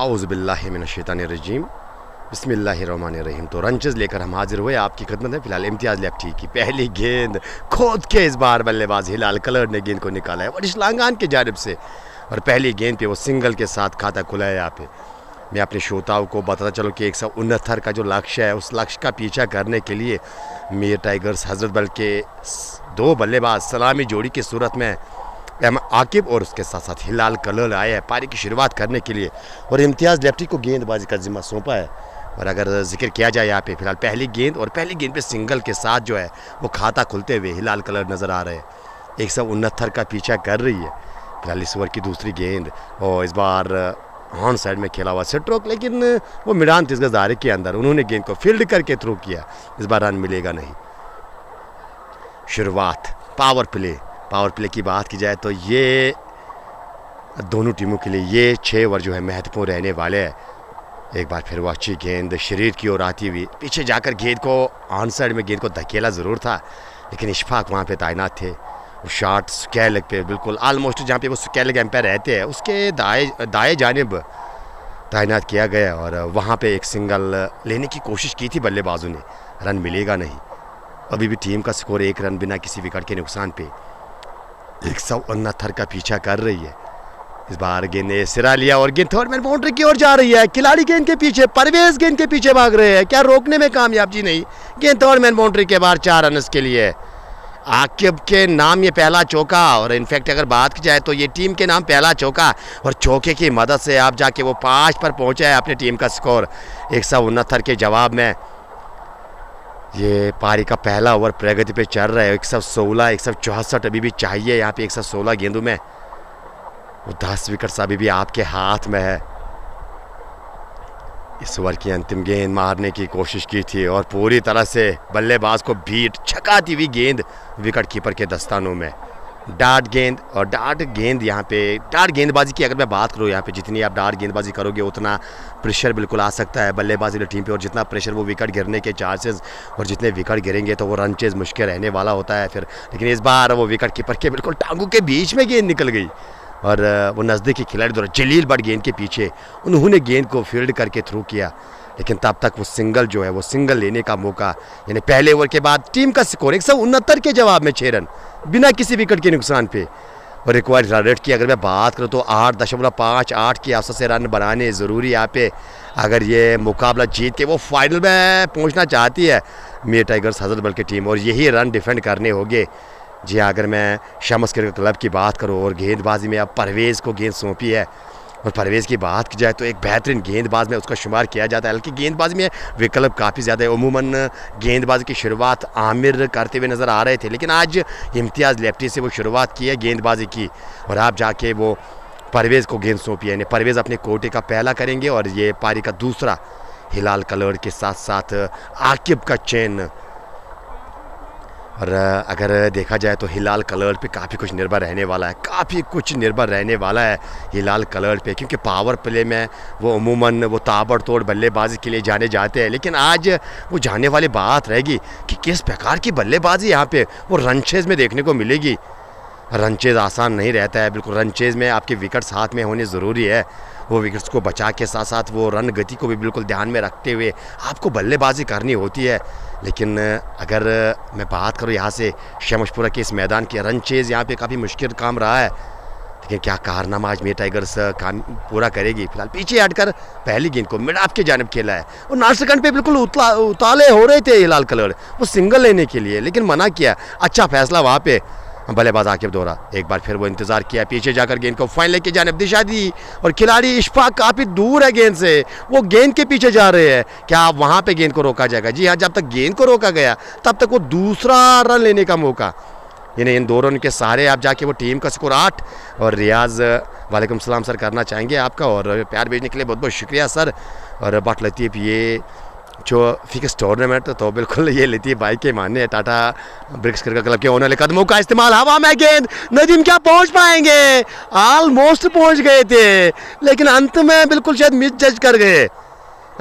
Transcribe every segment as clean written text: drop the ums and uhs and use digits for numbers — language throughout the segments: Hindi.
औज़ुबिल्लाहि मिनश्शैतानिर्रजीम बिस्मिल्लाहिर्रहमानिर्रहीम। तो रंचेस लेकर हम हाजिर हुए आपकी खिदमत में। फिलहाल इम्तियाज़ लेफ्टी की पहली गेंद खोद के इस बार बल्लेबाज हिलाल कलर ने गेंद को निकाला है वरिश लांगान की जानिब से, और पहली गेंद पे वो सिंगल के साथ खाता खुला है। यहाँ पे मैं अपने श्रोताओं को बताता चलूँ कि 169 का जो लक्ष्य है उस लक्ष्य का पीछा करने के लिए मीर टाइगर्स हजरत बल के दो बल्लेबाज सलामी जोड़ी की सूरत में आकिब और उसके साथ साथ हिलाल कलर आए हैं पारी की शुरुआत करने के लिए, और इम्तियाज़ लेफ्टी को गेंदबाजी का जिम्मा सौंपा है। और अगर जिक्र किया जाए यहाँ पे फिलहाल पहली गेंद और पहली गेंद पे सिंगल के साथ जो है वो खाता खुलते हुए हिलाल कलर नज़र आ रहे हैं। 169 का पीछा कर रही है। फिलहाल इस ओवर की दूसरी गेंद और इस बार ऑन साइड में खेला हुआ स्ट्रोक, लेकिन वो मिडान 30 गज दायरे के अंदर उन्होंने गेंद को फील्ड करके थ्रो किया। इस बार रन मिलेगा नहीं। शुरुआत पावर प्ले की बात की जाए तो ये दोनों टीमों के लिए ये 6 ओवर जो है महत्वपूर्ण रहने वाले हैं। एक बार फिर वो अच्छी गेंद शरीर की ओर आती हुई पीछे जाकर गेंद को ऑन साइड में गेंद को धकेला ज़रूर था, लेकिन इशफाक वहाँ पे तैनात थे। वो शॉट स्क्वायर लेग पे बिल्कुल आलमोस्ट जहाँ पे वो स्क्वायर लेग एम्पायर रहते हैं उसके दाएं जानिब तैनात किया गया, और वहाँ पे एक सिंगल लेने की कोशिश की थी बल्लेबाजों ने। रन मिलेगा नहीं। अभी भी टीम का स्कोर 1 रन बिना किसी विकेट के नुकसान पे 169 का पीछा कर रही है। इस बार गेंद ने सिरा लिया और गेंद थर्ड मैन बाउंड्री की ओर जा रही है। खिलाड़ी गेंद के पीछे, परवेज गेंद के पीछे भाग रहे हैं, क्या रोकने में कामयाब? जी नहीं। गेंद थर्ड मैन बाउंड्री के बाहर 4 रन के लिए। आकिब के नाम ये पहला चौका, और इनफैक्ट अगर बात की जाए तो ये टीम के नाम पहला चौका, और चौके की मदद से आप जाके वो 5 पर पहुंचा है अपनी टीम का स्कोर। 169 के जवाब में ये पारी का पहला ओवर प्रगति पे चल रहा है। 116 164 अभी भी चाहिए यहाँ पे 116 गेंदों में। वो 10 विकेट अभी भी आपके हाथ में है। इस ओवर की अंतिम गेंद मारने की कोशिश की थी और पूरी तरह से बल्लेबाज को बीट छकाती हुई गेंद विकेट कीपर के दस्तानों में। डार्ट गेंद, और डार्ट गेंद यहाँ पे डार्ट गेंदबाजी की अगर मैं बात करूँ यहाँ पे जितनी आप डार्ट गेंदबाजी करोगे उतना प्रेशर बिल्कुल आ सकता है बल्लेबाजी की टीम पे, और जितना प्रेशर वो विकेट गिरने के चांसेस, और जितने विकेट गिरेंगे तो वो रन चेज मुश्किल रहने वाला होता है फिर। लेकिन इस बार वो विकेट कीपर के बिल्कुल टांगों के बीच में गेंद निकल गई, और वो नज़दीकी खिलाड़ी द्वारा जलील बट गेंद के पीछे उन्होंने गेंद को फील्ड करके थ्रू किया। लेकिन तब तक वो सिंगल जो है वो सिंगल लेने का मौका, यानी पहले ओवर के बाद टीम का स्कोर 169 के जवाब में 6 रन बिना किसी विकेट के नुकसान पे। और रिक्वायर्ड रन रेट की अगर मैं बात करूँ तो 8.58 की औसत से रन बनाने ज़रूरी यहाँ पे अगर ये मुकाबला जीत के वो फाइनल में पहुँचना चाहती है मीर टाइगर्स हजरत बल की टीम, और यही रन डिफेंड करने होंगे। जी हाँ, अगर मैं शम्स क्रिकेट क्लब की बात करूँ और गेंदबाजी में अब परवेज़ को गेंद सौंपी है, और परवेज़ की बात की जाए तो एक बेहतरीन गेंदबाज में उसका शुमार किया जाता है। हालांकि गेंदबाजी में विकल्प काफ़ी ज़्यादा है। उमूमन गेंदबाजी की शुरुआत आमिर करते हुए नज़र आ रहे थे, लेकिन आज इम्तियाज़ लेफ्टी से वो शुरुआत की है गेंदबाजी की, और आप जाके वो परवेज़ को गेंद सौंपी है। यानी परवेज़ अपने कोटे का पहला करेंगे, और ये पारी का दूसरा हिलाल कलर के साथ साथ आकिब का चेन। और अगर देखा जाए तो हिलाल कलर पे काफ़ी कुछ निर्भर रहने वाला है, हिलाल कलर पे, क्योंकि पावर प्ले में वो उमूमन वो ताबड़तोड़ बल्लेबाजी के लिए जाने जाते हैं। लेकिन आज वो जाने वाली बात रहेगी कि किस प्रकार की बल्लेबाजी यहाँ पे वो रनचेज में देखने को मिलेगी। रनचेज आसान नहीं रहता है बिल्कुल। रनचेज में आपके विकेट्स हाथ में होने ज़रूरी है। वो विकेट्स को बचा के साथ साथ वो रन गति को भी बिल्कुल ध्यान में रखते हुए आपको बल्लेबाजी करनी होती है। लेकिन अगर मैं बात करूँ यहाँ से शमशपुरा के इस मैदान की, रन चेज़ यहाँ पे काफ़ी मुश्किल काम रहा है, लेकिन क्या कारनामा आज मीर टाइगर्स काम पूरा करेगी। फिलहाल पीछे हटकर पहली गेंद को मिड ऑफ के जानिब खेला है, और 9 सेकंड पे बिल्कुल उताले हो रहे थे हिलाल कलर वो सिंगल लेने के लिए, लेकिन मना किया। अच्छा फैसला वहाँ पे बल्लेबाज आकिब दोहरा। एक बार फिर वो इंतजार किया, पीछे जाकर गेंद को फाइन लेग की जानिब दिशा दी, और खिलाड़ी इशफाक काफ़ी दूर है गेंद से, वो गेंद के पीछे जा रहे हैं। क्या वहाँ पे गेंद को रोका जाएगा? जी हाँ, जब तक गेंद को रोका गया तब तक वो दूसरा रन लेने का मौका, यानी इन 2 रन के सहारे आप जाके वो टीम का स्कोर 8। और रियाज वालेकुम सलाम सर करना चाहेंगे आपका, और प्यार भेजने के लिए बहुत बहुत शुक्रिया सर। और बट लतीफ़ ये जो फिक्स टूर्नामेंट तो बिल्कुल ये लतीफ़ भाई के मानने टाटा ब्रिक्स क्रिकेट क्लब के ओनर कदमों का इस्तेमाल। हवा में गेंद, नदीम क्या पहुंच पाएंगे? ऑलमोस्ट पहुंच गए थे, लेकिन अंत में बिल्कुल शायद मिस जज कर गए।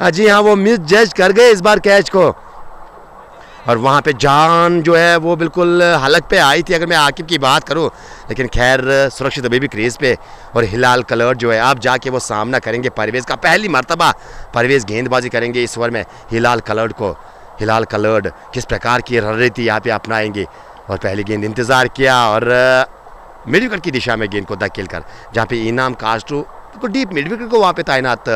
जी हाँ, वो मिस जज कर गए इस बार कैच को। और वहाँ पे जान जो है वो बिल्कुल हलक पे आई थी अगर मैं आकिब की बात करूँ, लेकिन खैर सुरक्षित अभी भी क्रीज पे। और हिलाल कलर्ड जो है अब जाके वो सामना करेंगे परवेज़ का, पहली मर्तबा परवेज़ गेंदबाजी करेंगे इस ओवर में हिलाल कलर्ड को। हिलाल कलर्ड किस प्रकार की रणनीति यहाँ पे अपनाएंगे, और पहली गेंद इंतज़ार किया और मिड विकेट की दिशा में गेंद को धकेल कर, जहाँ पे इनाम कास्ट्रो बिल्कुल डीप मिड विकेट को वहाँ पे तैनात,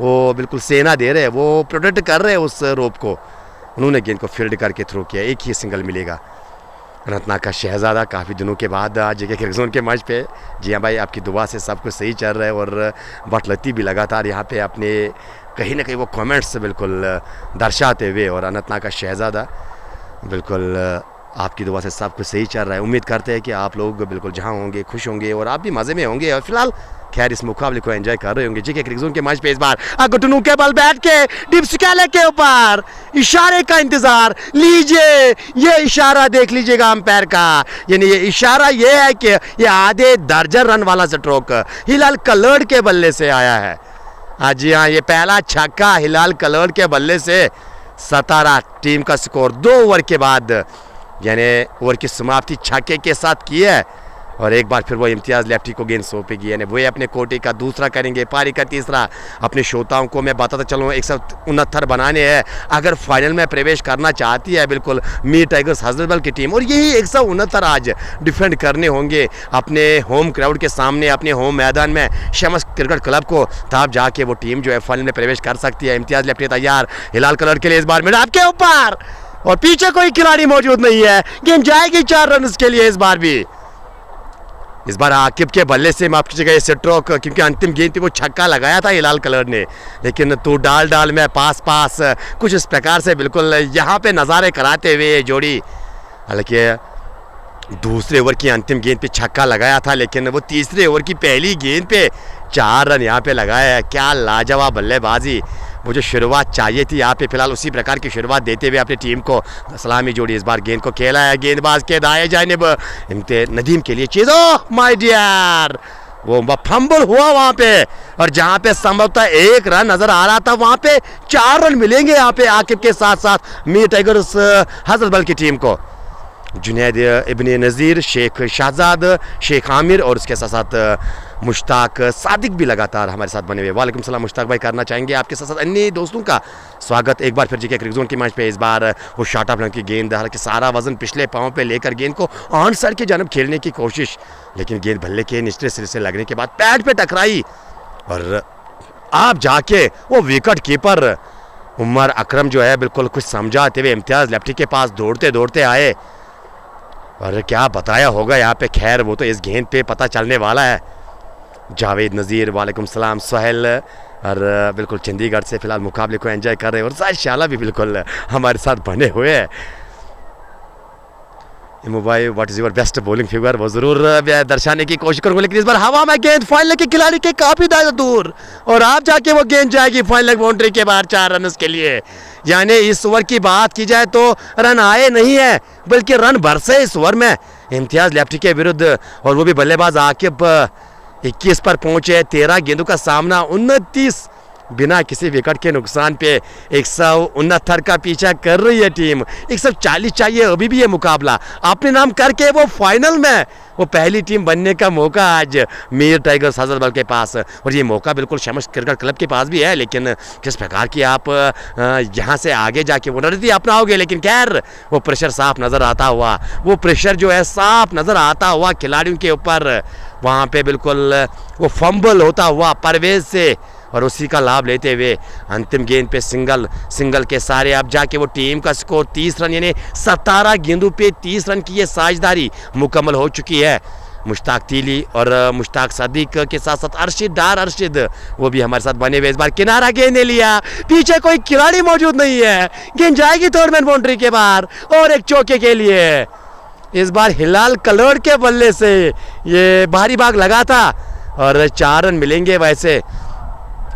वो बिल्कुल सेना दे रहे हैं, वो प्रोटेक्ट कर रहे हैं उस रोप को। उन्होंने गेंद को फील्ड करके थ्रो किया, एक ही सिंगल मिलेगा। अनंतनाग का शहजादा काफ़ी दिनों के बाद आज जेके क्रिकेट जोन के मंच पे। जी हाँ भाई, आपकी दुआ से सब कुछ सही चल रहा है और बट लती भी लगातार यहाँ पे अपने कहीं ना कहीं वो कमेंट्स बिल्कुल दर्शाते हुए, और अनंतनाग का शहजादा बिल्कुल आपकी दुआ से सब कुछ सही चल रहा है। उम्मीद करते हैं कि आप लोग बिल्कुल जहाँ होंगे खुश होंगे और आप भी मज़े में होंगे, और फिलहाल खैर इस मुकाबले को एंजॉय कर रहे होंगे। जेके क्रिकेट जोन के मैच पे इस बार गुटनू के बल बैठ के डीप स्कैले के ऊपर इशारे का इंतजार लीजिए। ये इशारा देख लीजिएगा अंपायर का, यानी ये इशारा ये है कि ये आधे दर्जन रन वाला स्ट्रोक हिलाल कलर्ड के बल्ले से आया है। जी हाँ, ये पहला छक्का हिलाल कलर्ड के बल्ले से 17 टीम का स्कोर 2 ओवर के बाद, यानी ओवर की समाप्ति छक्के के साथ की है। और एक बार फिर वो इम्तियाज़ लेफ्टी को गेंद सौंपेगी, यानी वो अपने कोटे का दूसरा करेंगे, पारी का तीसरा। अपने श्रोताओं को मैं बताता चलूँ 169 बनाने हैं अगर फाइनल में प्रवेश करना चाहती है बिल्कुल मीर टाइगर्स हजरतबल की टीम, और यही 169 आज डिफेंड करने होंगे अपने होम क्राउड के सामने, अपने होम मैदान में शमस क्रिकेट क्लब को, तब जाके वो टीम जो है फाइनल में प्रवेश कर सकती है। इम्तियाज़ लेफ्टी तैयार हिलाल कलर के लिए, इस बार मिड आपके ऊपर और पीछे कोई खिलाड़ी मौजूद नहीं है, गेंद जाएगी 4 रन के लिए। इस बार आकिब के बल्ले से माफ कीजिएगा ये स्ट्रोक, क्योंकि अंतिम गेंद पे वो छक्का लगाया था हिलाल कलर ने, लेकिन तू डाल में पास कुछ इस प्रकार से बिल्कुल यहाँ पे नज़ारे कराते हुए ये जोड़ी। हालांकि दूसरे ओवर की अंतिम गेंद पे छक्का लगाया था, लेकिन वो तीसरे ओवर की पहली गेंद पे 4 रन यहाँ पे लगाया है। क्या लाजवाब बल्लेबाजी, मुझे शुरुआत चाहिए थी यहाँ पे, फिलहाल उसी प्रकार की शुरुआत देते हुए अपनी टीम को सलामी जोड़ी। इस बार गेंद को खेला है गेंदबाज के दाएं जानिब नदीम के लिए चीज़, ओह माय डियर, वो फंबल हुआ वहाँ पे, और जहाँ पे संभवतः 1 रन नजर आ रहा था वहाँ पे 4 रन मिलेंगे यहाँ पे आकिब के साथ साथ मीर टाइगर्स हजरतबल की टीम को। जुनैद इब्ने नज़ीर, शेख शहजाद, शेख आमिर और उसके साथ साथ मुश्ताक सादिक भी लगातार हमारे साथ बने हुए। वालेकुम सलाम मुश्ताक भाई, करना चाहेंगे आपके साथ साथ अन्य दोस्तों का स्वागत एक बार फिर जेके क्रिकेट जोन के मैच पे। इस बार वो शॉर्ट ऑफ रन की गेंद, हालांकि सारा वजन पिछले पाँव पे लेकर गेंद को ऑन साइड की जानब खेलने की कोशिश, लेकिन गेंद बल्ले के निचले सिरे से लगने के बाद पैड पे टकराई, और आप जाके वो विकेट कीपर उमर अकरम जो है बिल्कुल कुछ समझाते हुए इम्तियाज़ लेफ्टी के पास दौड़ते दौड़ते आए, और क्या बताया होगा यहाँ पे, खैर वो तो इस गेंद पे पता चलने वाला है। जावेद नज़ीर वालेकुम सलाम, सोहेल और बिल्कुल चंडीगढ़ से फिलहाल मुकाबले को एंजॉय कर रहे हैं, और जाहिर शाला भी बिल्कुल हमारे साथ बने हुए हैं। Mobile what is your best bowling figure, वो ज़रूर दर्शाने की कोशिश करूँगा, लेकिन इस बार हवा में गेंद फाइनल के खिलाड़ी के काफ़ी दूर, और आप जाके वो गेंद जाएगी फाइनल बाउंड्री के बाहर 4 रन के लिए। यानी इस ओवर की बात की जाए तो रन आए नहीं है, बल्कि रन बरसे इस ओवर में इम्तियाज़ लेफ्टी के विरुद्ध, और वो भी बल्लेबाज आकिब 21 पर पहुंचे। 13 गेंदों का सामना, 29 बिना किसी विकेट के नुकसान पे 169 का पीछा कर रही है टीम। 140 चाहिए अभी भी ये मुकाबला अपने नाम करके वो फाइनल में वो पहली टीम बनने का मौका आज मीर टाइगर्स हजरतबल के पास, और ये मौका बिल्कुल शमस क्रिकेट क्लब के पास भी है। लेकिन किस प्रकार की आप यहाँ से आगे जाके वो रणनीति अपनाओगे, लेकिन खैर वो प्रेशर साफ नज़र आता हुआ, वो प्रेशर जो है साफ नज़र आता हुआ खिलाड़ियों के ऊपर, वहाँ पे बिल्कुल वो फंबल होता हुआ परवेज़ से, और उसी का लाभ लेते हुए अंतिम गेंद पे सिंगल के सारे अब जाके वो टीम का स्कोर 30 रन, यानी 17 गेंदों पे 30 रन की ये साझेदारी मुकम्मल हो चुकी है। मुश्ताक तीली और मुश्ताक सादिक के साथ साथ अरशिद वो भी हमारे साथ बने हुए। इस बार किनारा गेंद ले लिया, पीछे कोई खिलाड़ी मौजूद नहीं है, गेंद जाएगी थर्ड मैन बाउंड्री के बाहर और एक चौके के लिए। इस बार हिलाल कलर्ड के बल्ले से ये भारी भाग लगा था और 4 रन मिलेंगे। वैसे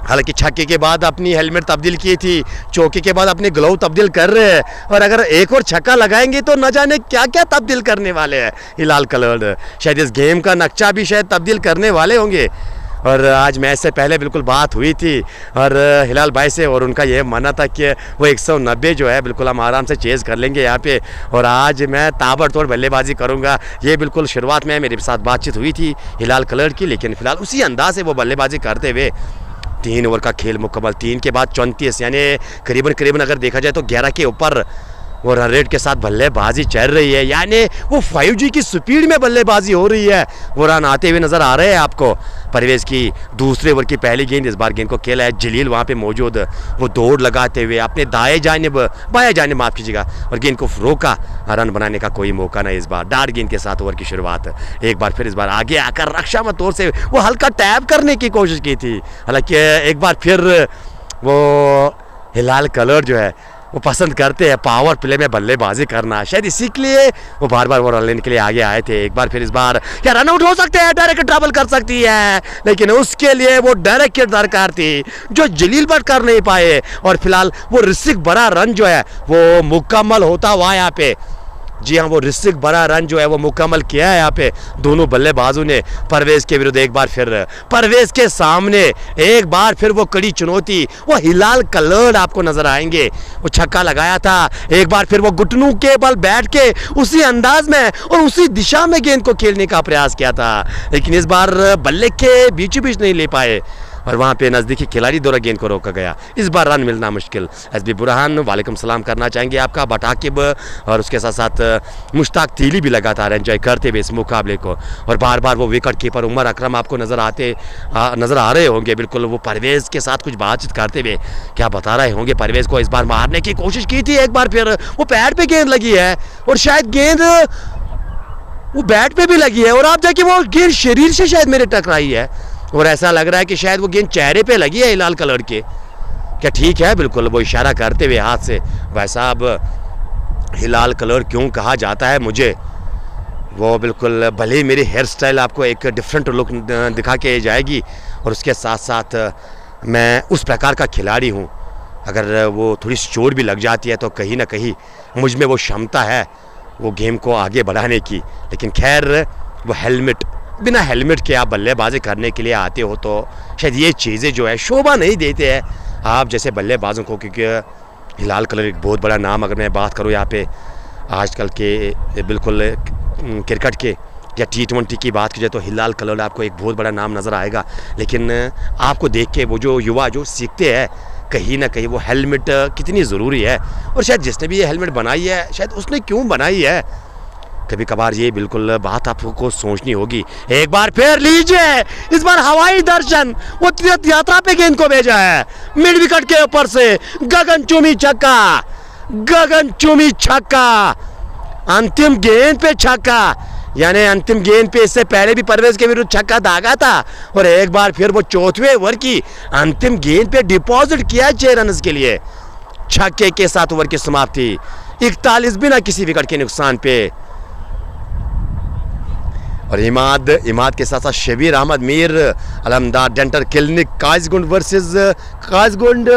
हालांकि छक्के के बाद अपनी हेलमेट तब्दील की थी, चौके के बाद अपने ग्लव तब्दील कर रहे हैं, और अगर एक और छक्का लगाएंगे तो न जाने क्या क्या तब्दील करने वाले हैं हिलाल कलर्ड। शायद इस गेम का नक्शा भी शायद तब्दील करने वाले होंगे। और आज मैच से पहले बिल्कुल बात हुई थी और हिलाल भाई से, और उनका ये मानना था कि वो 190 जो है बिल्कुल हम आराम से चेज़ कर लेंगे यहाँ पे, और आज मैं ताबड़तोड़ बल्लेबाजी करूँगा। ये बिल्कुल शुरुआत में मेरे साथ बातचीत हुई थी हिलाल कलर की, लेकिन फ़िलहाल उसी अंदाज से वो बल्लेबाजी करते हुए 3 ओवर का खेल मुकम्मल, 3 के बाद 34 यानी करीबन अगर देखा जाए तो 11 के ऊपर वो रन रेट के साथ बल्लेबाजी चल रही है, यानी वो 5G की स्पीड में बल्लेबाजी हो रही है। वो रन आते हुए नज़र आ रहे हैं आपको। परवेज़ की दूसरे ओवर की पहली गेंद, इस बार गेंद को खेला है जलील वहाँ पे मौजूद, वो दौड़ लगाते हुए अपने बाया जानिब माफ़ कीजिएगा, और गेंद को रोका। रन बनाने का कोई मौका नहीं इस बार। डार्ट गेंद के साथ ओवर की शुरुआत। एक बार फिर इस बार आगे आकर रक्षात्मक तौर से वो हल्का टैप करने की कोशिश की थी, हालांकि एक बार फिर वो हिलाल कलर जो है वो पसंद करते हैं पावर प्ले में बल्लेबाजी करना, शायद इसी के लिए वो बार बार वो रन लेने के लिए आगे आए थे। एक बार फिर इस बार क्या रन आउट हो सकते हैं, डायरेक्ट ट्रैवल कर सकती है, लेकिन उसके लिए वो डायरेक्ट किट दरकार थी जो जलील बट कर नहीं पाए, और फिलहाल वो रिस्क बड़ा रन जो है वो मुकम्मल होता हुआ यहाँ पे। जी हाँ, वो रिस्क बड़ा रन जो है वो मुकम्मल किया है यहाँ पे दोनों बल्लेबाजों ने परवेज़ के विरुद्ध। एक बार फिर परवेज़ के सामने एक बार फिर वो कड़ी चुनौती, वो हिलाल कलर आपको नजर आएंगे। वो छक्का लगाया था, एक बार फिर वो घुटनों के बल बैठ के उसी अंदाज में और उसी दिशा में गेंद को खेलने का प्रयास किया था, लेकिन इस बार बल्ले के बीचों बीच नहीं ले पाए और वहाँ पे नज़दीकी खिलाड़ी द्वारा गेंद को रोका गया। इस बार रन मिलना मुश्किल। एसबी बुरहान वालेकुम सलाम करना चाहेंगे आपका, बटाकिब और उसके साथ साथ मुश्ताक तीली भी लगातार एंजॉय करते हुए इस मुकाबले को, और बार बार वो विकेट कीपर उमर अकरम आपको नज़र आ रहे होंगे। बिल्कुल वो परवेज़ के साथ कुछ बातचीत करते हुए क्या बता रहे होंगे। परवेज़ को इस बार मारने की कोशिश की थी, एक बार फिर वो पैड पे गेंद लगी है और शायद गेंद वो बैट पे भी लगी है, और आप जाके वो गेंद शरीर से शायद मेरे टकराई है, और ऐसा लग रहा है कि शायद वो गेंद चेहरे पे लगी है हिलाल कलर के। क्या ठीक है? बिल्कुल वो इशारा करते हुए हाथ से। भाई साहब हिलाल कलर क्यों कहा जाता है मुझे, वो बिल्कुल भले ही मेरी हेयर स्टाइल आपको एक डिफरेंट लुक दिखा के जाएगी, और उसके साथ साथ मैं उस प्रकार का खिलाड़ी हूँ, अगर वो थोड़ी चोट भी लग जाती है तो कहीं ना कहीं मुझ में वो क्षमता है वो गेम को आगे बढ़ाने की। लेकिन खैर वो बिना हेलमेट के आप बल्लेबाजी करने के लिए आते हो तो शायद ये चीज़ें जो है शोभा नहीं देते हैं आप जैसे बल्लेबाजों को, क्योंकि हिलाल कलर एक बहुत बड़ा नाम, अगर मैं बात करूँ यहाँ पे आजकल के बिल्कुल क्रिकेट के या T20 की बात की जाए तो हिलाल कलर आपको एक बहुत बड़ा नाम नज़र आएगा। लेकिन आपको देख के वो जो युवा जो सीखते हैं कहीं ना कहीं वो हेलमेट कितनी ज़रूरी है, और शायद जिसने भी ये हेलमेट बनाई है शायद उसने क्यों बनाई है, कभी कभार ये बिल्कुल बात आपको सोचनी होगी। एक बार फिर लीजिए, इस बार हवाई दर्शन, वो तीर्थ यात्रा पे गेंद को भेजा है मिड विकेट के ऊपर से, गगनचुंबी छक्का, अंतिम गेंद पे छक्का, यानी अंतिम गेंद पे इससे पहले भी परवेज़ के विरुद्ध छक्का दागा था, और एक बार फिर वो चौथे ओवर की अंतिम गेंद पे डिपॉजिट किया 6 रन के लिए। छक्के के साथ ओवर की समाप्ति, 41 बिना किसी विकेट के नुकसान पे। और इमाद के साथ साथ Shabir Ahmad Mir Alamdar dental clinic Qazigund versus Qazigund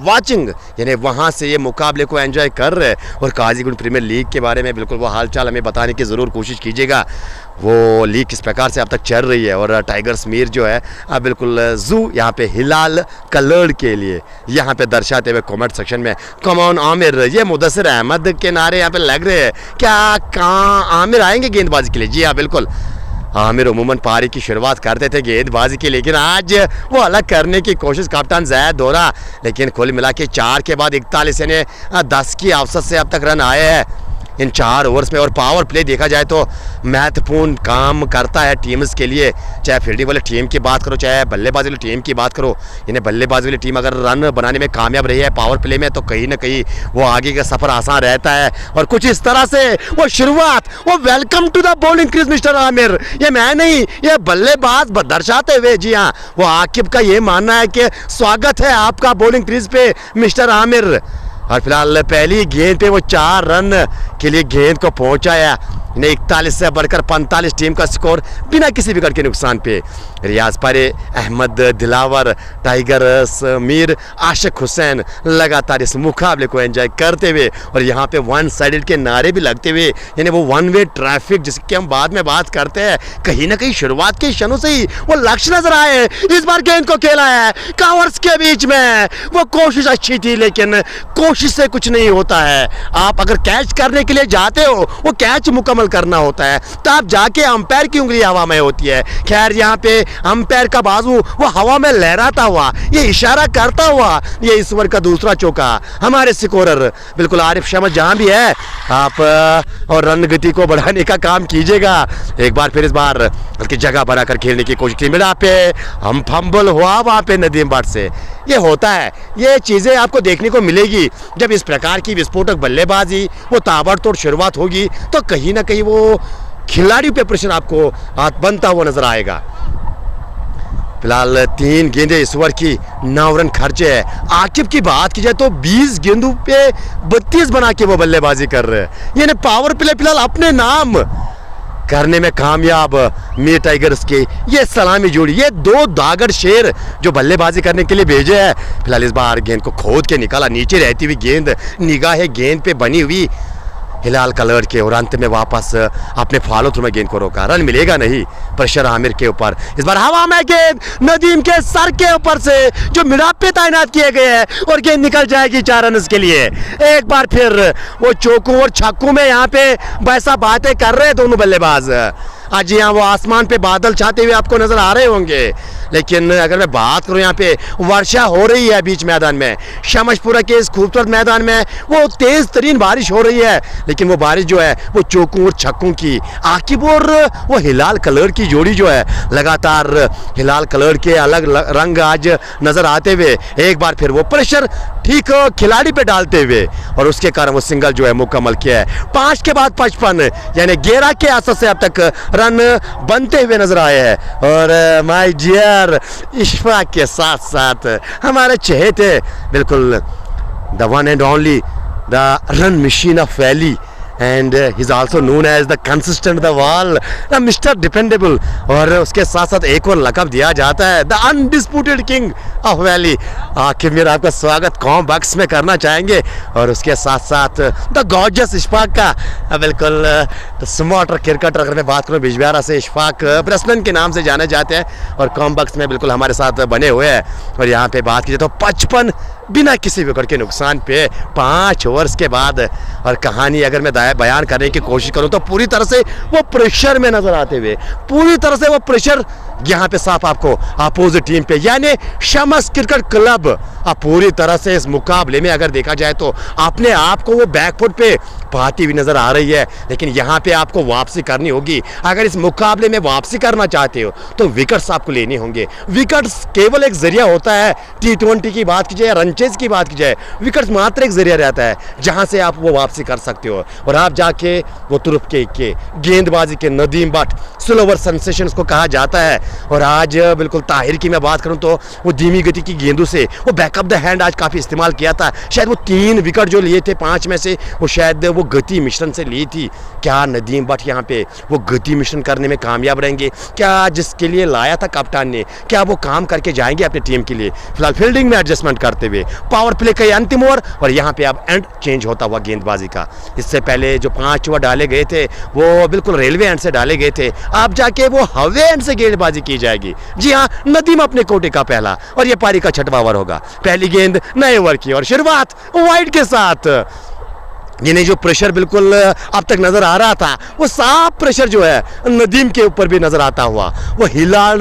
वाचिंग, यानी वहाँ से ये मुकाबले को एंजॉय कर रहे हैं। और काजीगुंड प्रीमियर लीग के बारे में बिल्कुल वो हालचाल हमें बताने की ज़रूर कोशिश कीजिएगा, वो लीग किस प्रकार से अब तक चल रही है। और टाइगर्स मीर जो है अब बिल्कुल जू यहाँ पे हिलाल कलर के लिए यहाँ पे दर्शाते हुए कमेंट सेक्शन में कम ऑन आमिर, ये मुदस्सिर अहमद के नारे यहाँ पे लग रहे हैं। क्या कहाँ आमिर आएंगे गेंदबाजी के लिए? जी हाँ बिल्कुल, आमिर उमूमन पारी की शुरुआत करते थे गेंदबाजी की, लेकिन आज वो अलग करने की कोशिश कप्तान जैद दोहरा, लेकिन कुल मिला के 4 के बाद 41 यानी 10 की औसत से अब तक रन आए हैं इन 4 ओवर्स में। और पावर प्ले देखा जाए तो महत्वपूर्ण काम करता है टीम्स के लिए, चाहे फील्डिंग वाली टीम की बात करो चाहे बल्लेबाजी वाली टीम की बात करो। यानी बल्लेबाजी वाली टीम अगर रन बनाने में कामयाब रही है पावर प्ले में तो कहीं ना कहीं वो आगे का सफ़र आसान रहता है। और कुछ इस तरह से वो शुरुआत, वो welcome to the bowling crease mister Aamir, ये मैं नहीं ये बल्लेबाज दर्शाते हुए, जी हाँ वो आकिब का ये मानना है कि स्वागत है आपका बॉलिंग क्रीज पे मिस्टर आमिर। और फिलहाल पहली गेंद पे वो 4 रन के लिए गेंद को पहुंचाया। 41 से बढ़कर 45 टीम का स्कोर बिना किसी विकेट के नुकसान पे। रियाज पारे, अहमद दिलावर, टाइगर मीर, आशिक हुसैन लगातार इस मुकाबले को एंजॉय करते हुए और यहाँ पे वन साइडेड के नारे भी लगते हुए, यानी वो वन वे ट्रैफिक जिसकी हम बाद में बात करते हैं, कहीं ना कहीं शुरुआत के क्षणों से ही वो लक्ष्य नजर आए। इस बार गेंद को खेला है कवर्स के बीच में, वो कोशिश अच्छी थी लेकिन कोशिश से कुछ नहीं होता है। आप अगर कैच करने के लिए जाते हो, वो कैच मुकम्मल करना होता है, तो आप जाके अंपायर की उंगली हवा में होती है। खैर यहाँ पे अंपायर का बाजू वो हवा में लहराता हुआ, ये इशारा करता हुआ, ये इस ओवर का दूसरा चौका। हमारे स्कोरर बिल्कुल आरिफ शमस जहां भी है, आप और रन गति को बढ़ाने का काम कीजिएगा। एक बार फिर इस बार बल्कि जगह बनाकर खेलने की कोशिश की, मिला पे हम फंबल हुआ वहां पे नदीम बट से। ये होता है, ये चीज़ें आपको देखने को मिलेगी जब इस प्रकार की विस्फोटक बल्लेबाजी, वो ताबड़तोड़ शुरुआत होगी, तो कहीं ना कहीं वो खिलाड़ियों पे प्रेशर आपको बनता हुआ नजर आएगा। फिलहाल 3 गेंदें इस ओवर की 9 रन खर्चे है। आकिब की बात की जाए तो 20 गेंदों पे 32 बना के वो बल्लेबाजी कर रहे हैं, यानी पावर प्ले फिलहाल अपने नाम करने में कामयाब मीर टाइगर्स के। ये सलामी जोड़ी, ये 2 दागड़ शेर जो बल्लेबाजी करने के लिए भेजे हैं। फिलहाल इस बार गेंद को खोद के निकाला, नीचे रहती हुई गेंद निगाह गेंद पे बनी हुई हिलाल कलर के, और अंत में वापस अपने फॉलो थ्रू में गेंद को रोका। रन मिलेगा नहीं, प्रेशर आमिर के ऊपर। इस बार हवा में गेंद नदीम के सर के ऊपर से जो मिडापे तैनात किए गए हैं, और गेंद निकल जाएगी 4 रन के लिए। एक बार फिर वो चौकों और छक्कों में यहाँ पे वैसा बातें कर रहे हैं दोनों बल्लेबाज। आज यहाँ वो आसमान पे बादल छाते हुए आपको नजर आ रहे होंगे, लेकिन अगर मैं बात करूँ, यहाँ पे वर्षा हो रही है बीच मैदान में। शमशपुरा के इस खूबसूरत मैदान में वो तेज तरीन बारिश हो रही है, लेकिन वो बारिश जो है वो चौकों और छक्कों की। आकिब और वो हिलाल कलर की जोड़ी जो है, लगातार हिलाल कलर के अलग रंग आज नजर आते हुए, एक बार फिर वो प्रेशर ठीक खिलाड़ी पे डालते हुए, और उसके कारण वो सिंगल जो है मुकम्मल किया है। 5 के बाद 55, यानी 11 के आसपास से अब तक रन बनते हुए नजर आए हैं। और माय डियर इशफाक के साथ साथ हमारे चहेते, बिल्कुल the one and only the run machine of valley, and he's also known as the consistent the wall, the Mr. Dependable, और उसके साथ साथ एक और लक़ब दिया जाता है the undisputed king of valley। आखिर मेरा आपका स्वागत कॉम बॉक्स में करना चाहेंगे, और उसके साथ साथ द गॉर्जियस इशफाक का, बिल्कुल स्मार्टर क्रिकेटर। अगर मैं बात करूँ बिजबिहारा से, इशफाक ब्रसलन के नाम से जाने जाते हैं, और कॉम बॉक्स में बिल्कुल हमारे साथ बने हुए हैं। और यहाँ पे बात की जाए तो 55 बिना किसी विकेट के नुकसान पे 5 ओवर्स के बाद। और कहानी अगर मैं बयान करने की कोशिश करूं तो पूरी तरह से वो प्रेशर में नजर आते हुए, पूरी तरह से वो प्रेशर यहाँ पे साफ आपको अपोजिट टीम पे, यानी शमस क्रिकेट क्लब पूरी तरह से इस मुकाबले में अगर देखा जाए तो अपने आप को वो बैकफुट पे पाती हुई नजर आ रही है। लेकिन यहाँ पे आपको वापसी करनी होगी। अगर इस मुकाबले में वापसी करना चाहते हो तो विकेट्स आपको लेने होंगे। विकेट्स केवल एक जरिया होता है। T20 की बात की जाए, रनचेज की बात की जाए, विकेट्स मात्र एक जरिया रहता है जहाँ से आप वो वापसी कर सकते हो। और आप जाके वो तुरुप के गेंदबाजी के नदीम बट स्लोवर सेंसेशन को कहा जाता है। और आज बिल्कुल ताहिर की मैं बात करूं तो वो धीमी गति की गेंदों से वो बैकअप द हैंड आज काफ़ी इस्तेमाल किया था। शायद वो 3 विकेट जो लिए थे 5 में से, वो शायद वो गति मिश्रण से ली थी। क्या नदीम बट यहाँ पे वो गति मिश्रण करने में कामयाब रहेंगे? क्या जिसके लिए लाया था कप्तान ने, क्या वो काम करके जाएंगे अपनी टीम के लिए? फिलहाल फील्डिंग में एडजस्टमेंट करते हुए पावर प्ले का अंतिम ओवर, और यहाँ पे अब एंड चेंज होता हुआ गेंदबाजी का। इससे पहले जो 5 ओवर डाले गए थे वो बिल्कुल रेलवे एंड से डाले गए थे, अब जाके वो हवे एंड से गेंदबाजी की जाएगी। जी हाँ, नदीम अपने कोटे का पहला और ये पारी का 6वां ओवर होगा। पहली गेंद नए ओवर की और शुरुआत वाइड के साथ। यानी जो प्रेशर बिल्कुल अब तक नजर आ रहा था, वो साफ प्रेशर जो है नदीम के ऊपर भी नजर आता हुआ, वो हिलाल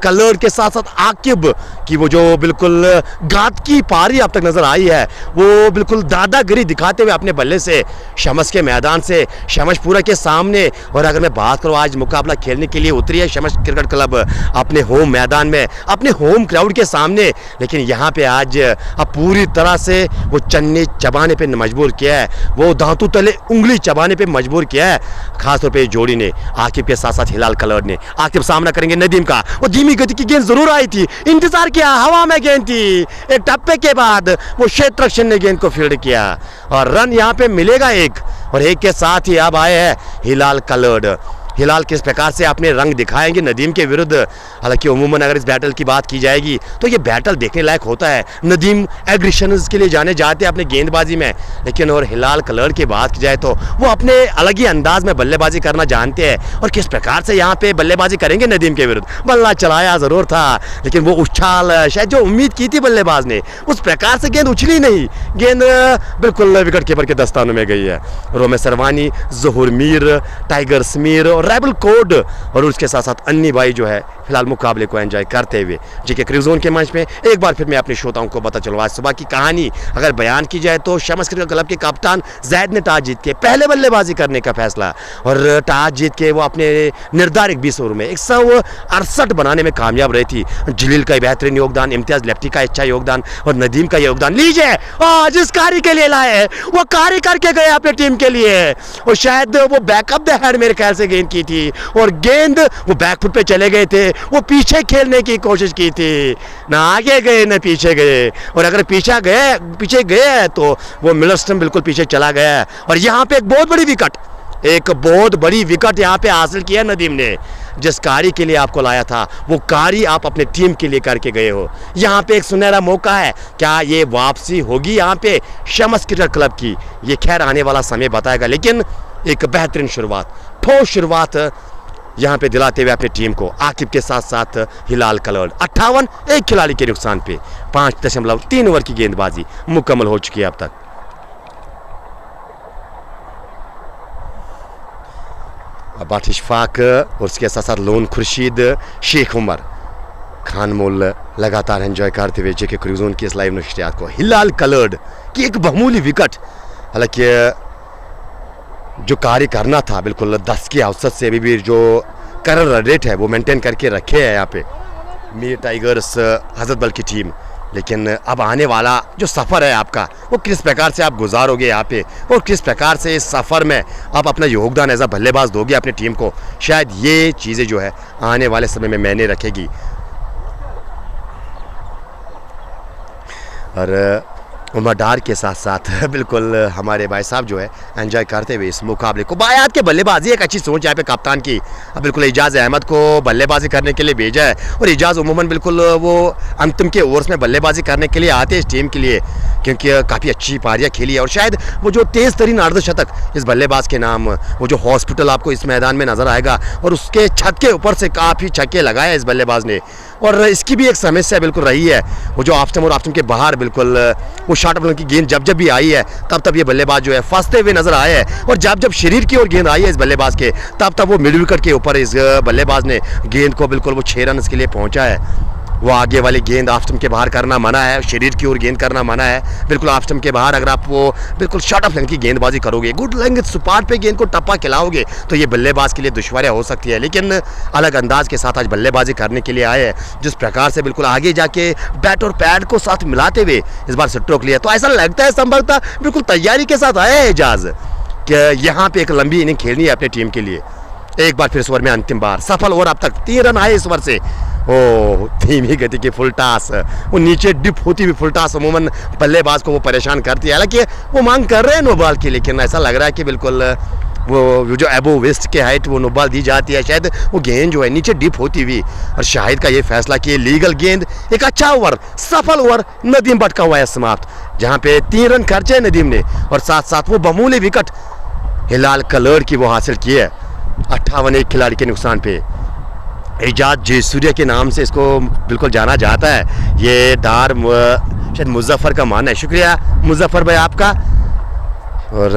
कलर के साथ साथ आकिब की वो जो बिल्कुल गात की पारी अब तक नजर आई है, वो बिल्कुल दादागिरी दिखाते हुए अपने बल्ले से शमस के मैदान से, शमशपुरा के सामने। और अगर मैं बात करूँ, आज मुकाबला खेलने के लिए उतरी है शमस क्रिकेट क्लब अपने होम मैदान में, अपने होम क्राउड के सामने। लेकिन यहाँ पे आज अब पूरी तरह से वो चन्नी चबाने पे मजबूर किया है। वो दांतों तले उंगली चबाने पे मजबूर किया है, खासतौर पे जोड़ी ने, आकिब के साथ साथ हिलाल कलर ने। आकिब सामना करेंगे नदीम का, वो धीमी गति की गेंद जरूर आई थी, इंतजार किया, हवा में गेंद थी, एक टप्पे के बाद वो क्षेत्र रक्षक ने गेंद को फील्ड किया और रन यहाँ पे मिलेगा एक, और एक के साथ ही अब आए हैं हिलाल कलर। हिलाल किस प्रकार से अपने रंग दिखाएंगे नदीम के विरुद्ध। हालांकि उमूमन अगर इस बैटल की बात की जाएगी तो ये बैटल देखने लायक होता है। नदीम एग्रेशंस के लिए जाने जाते हैं अपने गेंदबाजी में, लेकिन और हिलाल कलर की बात की जाए तो वो अपने अलग ही अंदाज में बल्लेबाजी करना जानते हैं। और किस प्रकार से यहाँ पे बल्लेबाजी करेंगे नदीम के विरुद्ध। बल्ला चलाया ज़रूर था, लेकिन वो उछाल शायद जो उम्मीद की थी बल्लेबाज ने उस प्रकार से गेंद उछली नहीं, गेंद बिल्कुल विकेट कीपर के दस्तानों में गई है। रोमे सरवानी, ज़हूर मीर, टाइगर समीर और रेबल कोड और उसके साथ साथ अन्नी भाई जो है फिलहाल मुकाबले को एंजॉय करते हुए जेके क्रिकेट जोन के मंच में। एक बार फिर मैं अपने श्रोताओं को बता चलूँ, आज सुबह की कहानी अगर बयान की जाए तो शमस क्रिकेट क्लब के कप्तान जैद ने टॉस जीत के पहले बल्लेबाजी करने का फैसला, और टॉस जीत के वो अपने निर्धारित 20 ओवर में 168 बनाने में कामयाब रही थी। जलील का बेहतरीन योगदान, इम्तियाज लेफ्टी का अच्छा योगदान और नदीम का योगदान। लीजिए जिस कार्य के लिए लाए वो कार्य करके गए अपने टीम के लिए, और शायद वो बैकअप द हेड मेरे ख्याल से गेंद की थी, और गेंद वो बैकफुट पे चले गए थे, वो पीछे खेलने की कोशिश की थी, ना आगे गए ना पीछे गए, और अगर पीछे गए तो वो मिलस्टम बिल्कुल पीछे चला गया। और यहाँ पे एक बहुत बड़ी विकेट यहाँ पे हासिल किया नदीम ने। जिस कार्य के लिए आपको लाया था वो कार्य आप अपने टीम के लिए करके गए हो। यहाँ पे एक सुनहरा मौका है, क्या ये वापसी होगी यहाँ पे शमस क्रिकेट क्लब की, ये खैर आने वाला समय बताएगा, लेकिन एक बेहतरीन शुरुआत, ठोस शुरुआत यहाँ पे दिलाते हुए अपनी टीम को आकिब के साथ साथ हिलाल कलर। 58 एक खिलाड़ी के नुकसान पे 5.3 ओवर की गेंदबाजी मुकम्मल हो चुकी है अब तक। अब्बास इशफाक और उसके साथ साथ लोन खुर्शीद, शेख उमर, खान मोल लगातार एंजॉय करते हुए जेके क्रिकेट जोन की इस लाइव नशरियात को। हिलाल कलर्ड की एक बहुमूली विकेट, हालांकि जो कार्य करना था बिल्कुल 10 की औसत से अभी भी जो करंट रन रेट है वो मेंटेन करके रखे है यहाँ पे मीर टाइगर्स हजरत बल की टीम। लेकिन अब आने वाला जो सफ़र है आपका वो किस प्रकार से आप गुजारोगे यहाँ पे, और किस प्रकार से इस सफ़र में आप अपना योगदान एज अ बल्लेबाज दोगे अपनी टीम को, शायद ये चीज़ें जो है आने वाले समय में मायने रखेगी। और उमर डार के साथ साथ बिल्कुल हमारे भाई साहब जो है एंजॉय करते हुए इस मुकाबले को। बायात के बल्लेबाजी एक अच्छी सोच यहाँ पे कप्तान की। अब बिल्कुल इजाज़ अहमद को बल्लेबाजी करने के लिए भेजा है, और इजाज़ उमूमन बिल्कुल वो अंतिम के ओवर्स में बल्लेबाजी करने के लिए आते हैं इस टीम के लिए, क्योंकि काफ़ी अच्छी पारियाँ खेली है। और शायद वो जो तेज़ तरीन अर्धशतक इस बल्लेबाज के नाम, वो जो हॉस्पिटल आपको इस मैदान में नज़र आएगा, और उसके छत के ऊपर से काफ़ी छक्के लगाए इस बल्लेबाज ने। और इसकी भी एक समस्या बिल्कुल रही है, वो जो ऑफ स्टंप और ऑफ स्टंप के बाहर बिल्कुल वो शॉर्ट बॉल की गेंद जब भी आई है तब ये बल्लेबाज जो है फंसते हुए नजर आए हैं, और जब शरीर की ओर गेंद आई है इस बल्लेबाज के तब वो मिड विकेट के ऊपर इस बल्लेबाज ने गेंद को बिल्कुल वो 6 रन के लिए पहुंचा है। वो आगे वाली गेंद ऑफ स्टंप के बाहर करना मना है, शरीर की ओर गेंद करना मना है। बिल्कुल ऑफ स्टंप के बाहर अगर आप वो बिल्कुल शॉर्ट ऑफ लेंथ की गेंदबाजी करोगे, गुड लेंथ सुपाट पे गेंद को टप्पा खिलाओगे तो ये बल्लेबाज के लिए दुश्वारियाँ हो सकती है। लेकिन अलग अंदाज के साथ आज बल्लेबाजी करने के लिए आए हैं, जिस प्रकार से बिल्कुल आगे जाके बैट और पैड को साथ मिलाते हुए इस बार स्ट्रोक लिया, तो ऐसा लगता है संभवतः बिल्कुल तैयारी के साथ आया है एजाज कि यहाँ पे एक लंबी इनिंग खेलनी है अपनी टीम के लिए। एक बार फिर इस ओवर में अंतिम बार सफल ओवर, अब तक 3 रन आए इस ओवर से। धीमी गति की फुल टॉस, वो नीचे डिप होती हुई फुल टॉस अमूमन बल्लेबाज को वो परेशान करती है। हालांकि वो मांग कर रहे हैं नो बॉल की, लेकिन ऐसा लग रहा है कि बिल्कुल वो जो एबो वेस्ट के हाइट वो नो बॉल दी जाती है, शायद वो गेंद जो है नीचे डिप होती हुई। और शाहिद का ये फैसला कि लीगल गेंद, एक अच्छा ओवर, सफल ओवर नदीम भटका हुआ है समाप्त, जहाँ पे 3 रन खर्चे नदीम ने, और साथ साथ वो बहुमूली विकेट हिलाल कलर की वो हासिल की है 58 एक खिलाड़ी के नुकसान पे। एजाज जयसूर्या के नाम से इसको बिल्कुल जाना जाता है, ये डार शायद मुजफ्फर का मान है। शुक्रिया मुजफ्फर भाई आपका। और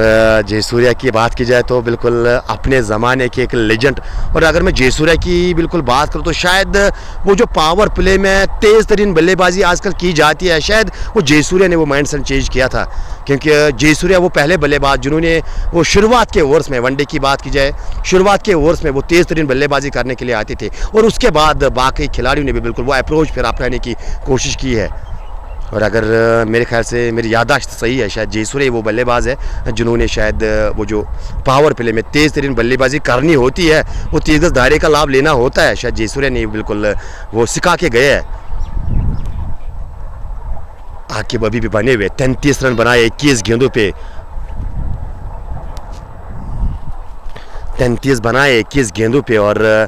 जयसूर्या की बात की जाए तो बिल्कुल अपने ज़माने के एक लेजेंड, और अगर मैं जयसूर्या की बिल्कुल बात करूँ तो शायद वो जो पावर प्ले में तेज़ तरीन बल्लेबाजी आजकल की जाती है, शायद वो जयसूर्या ने वो माइंडसेट चेंज किया था, क्योंकि जयसूर्या वो पहले बल्लेबाज जिन्होंने वो शुरुआत के ओवर्स में, वनडे की बात की जाए शुरुआत के ओवर्स में वो तेज़ तरीन बल्लेबाजी करने के लिए आते थे, और उसके बाद बाकी खिलाड़ियों ने भी बिल्कुल वो अप्रोच फिर अपनाने की कोशिश की है। और अगर मेरे ख्याल से मेरी याददाश्त सही है, शायद जयसूर्य वो बल्लेबाज है जिन्होंने शायद वो जो पावर प्ले में तेज़ तरीन बल्लेबाजी करनी होती है, वो तेज़ दायरे का लाभ लेना होता है, शायद जयसूर्य ने बिल्कुल वो सिखा के गए हैं। आकिब अभी भी बने हुए 33 रन बनाए 21 गेंदों पे, 33 बनाए 21 गेंदों पे, और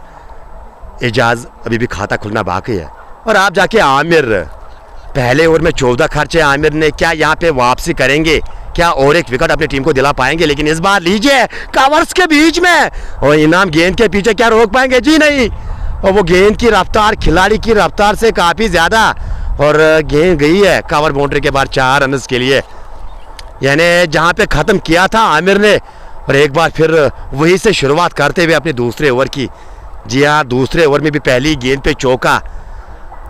एजाज अभी भी खाता खुलना बाकी है। और आप जाके आमिर, पहले ओवर में 14 खर्चे आमिर ने, क्या यहाँ पे वापसी करेंगे, क्या और एक विकेट अपनी टीम को दिला पाएंगे? लेकिन इस बार लीजिए कवर्स के बीच में, और इनाम गेंद के पीछे क्या रोक पाएंगे? जी नहीं। और वो गेंद की रफ्तार खिलाड़ी की रफ्तार से काफ़ी ज़्यादा, और गेंद गई है कवर बाउंड्री के बाद 4 रन के लिए, यानी जहाँ पे ख़त्म किया था आमिर ने, और एक बार फिर वहीं से शुरुआत करते हुए अपने दूसरे ओवर की। जी हाँ, दूसरे ओवर में भी पहली गेंद पे चौका,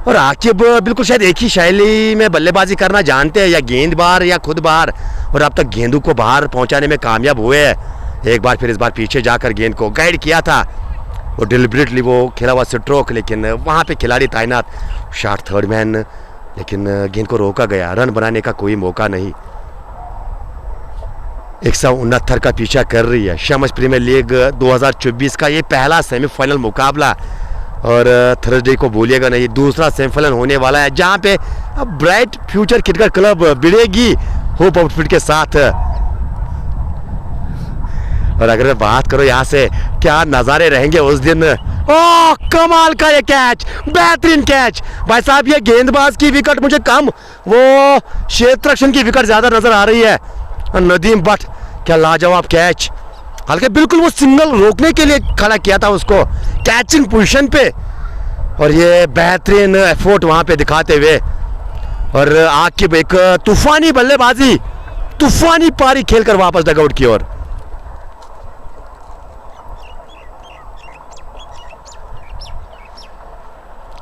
और आकिब बिल्कुल शायद एक ही शैली में बल्लेबाजी करना जानते हैं, या गेंद बाहर या खुद बाहर, और अब तक गेंदों को बाहर पहुंचाने में कामयाब हुए हैं। एक बार फिर इस बार पीछे जाकर गेंद को गाइड किया था, वो डिलिबरेटली वो खेला हुआ स्ट्रोक, लेकिन वहाँ पे खिलाड़ी तैनात, शॉट थर्ड मैन, लेकिन गेंद को रोका गया, रन बनाने का कोई मौका नहीं। 169 का पीछा कर रही है शमस प्रीमियर लीग 2024 का ये पहला सेमीफाइनल मुकाबला, और थर्सडे को भूलिएगा नहीं, दूसरा सेमीफाइनल होने वाला है, जहां पे अब ब्राइट फ्यूचर क्रिकेट क्लब भिड़ेगी होप आउटफिट के साथ। और अगर मैं बात करूं यहाँ से क्या नज़ारे रहेंगे उस दिन, ओह कमाल का ये कैच, बेहतरीन कैच भाई साहब। ये गेंदबाज की विकेट मुझे कम, वो क्षेत्ररक्षण की विकेट ज़्यादा नज़र आ रही है। नदीम बट, क्या लाजवाब कैच, हालांकि बिल्कुल वो सिंगल रोकने के लिए खड़ा किया था उसको कैचिंग पोजीशन पे, और ये बेहतरीन एफर्ट वहां पे दिखाते हुए, और आकिब एक तूफानी बल्लेबाजी, तूफानी पारी खेलकर वापस डगआउट की ओर।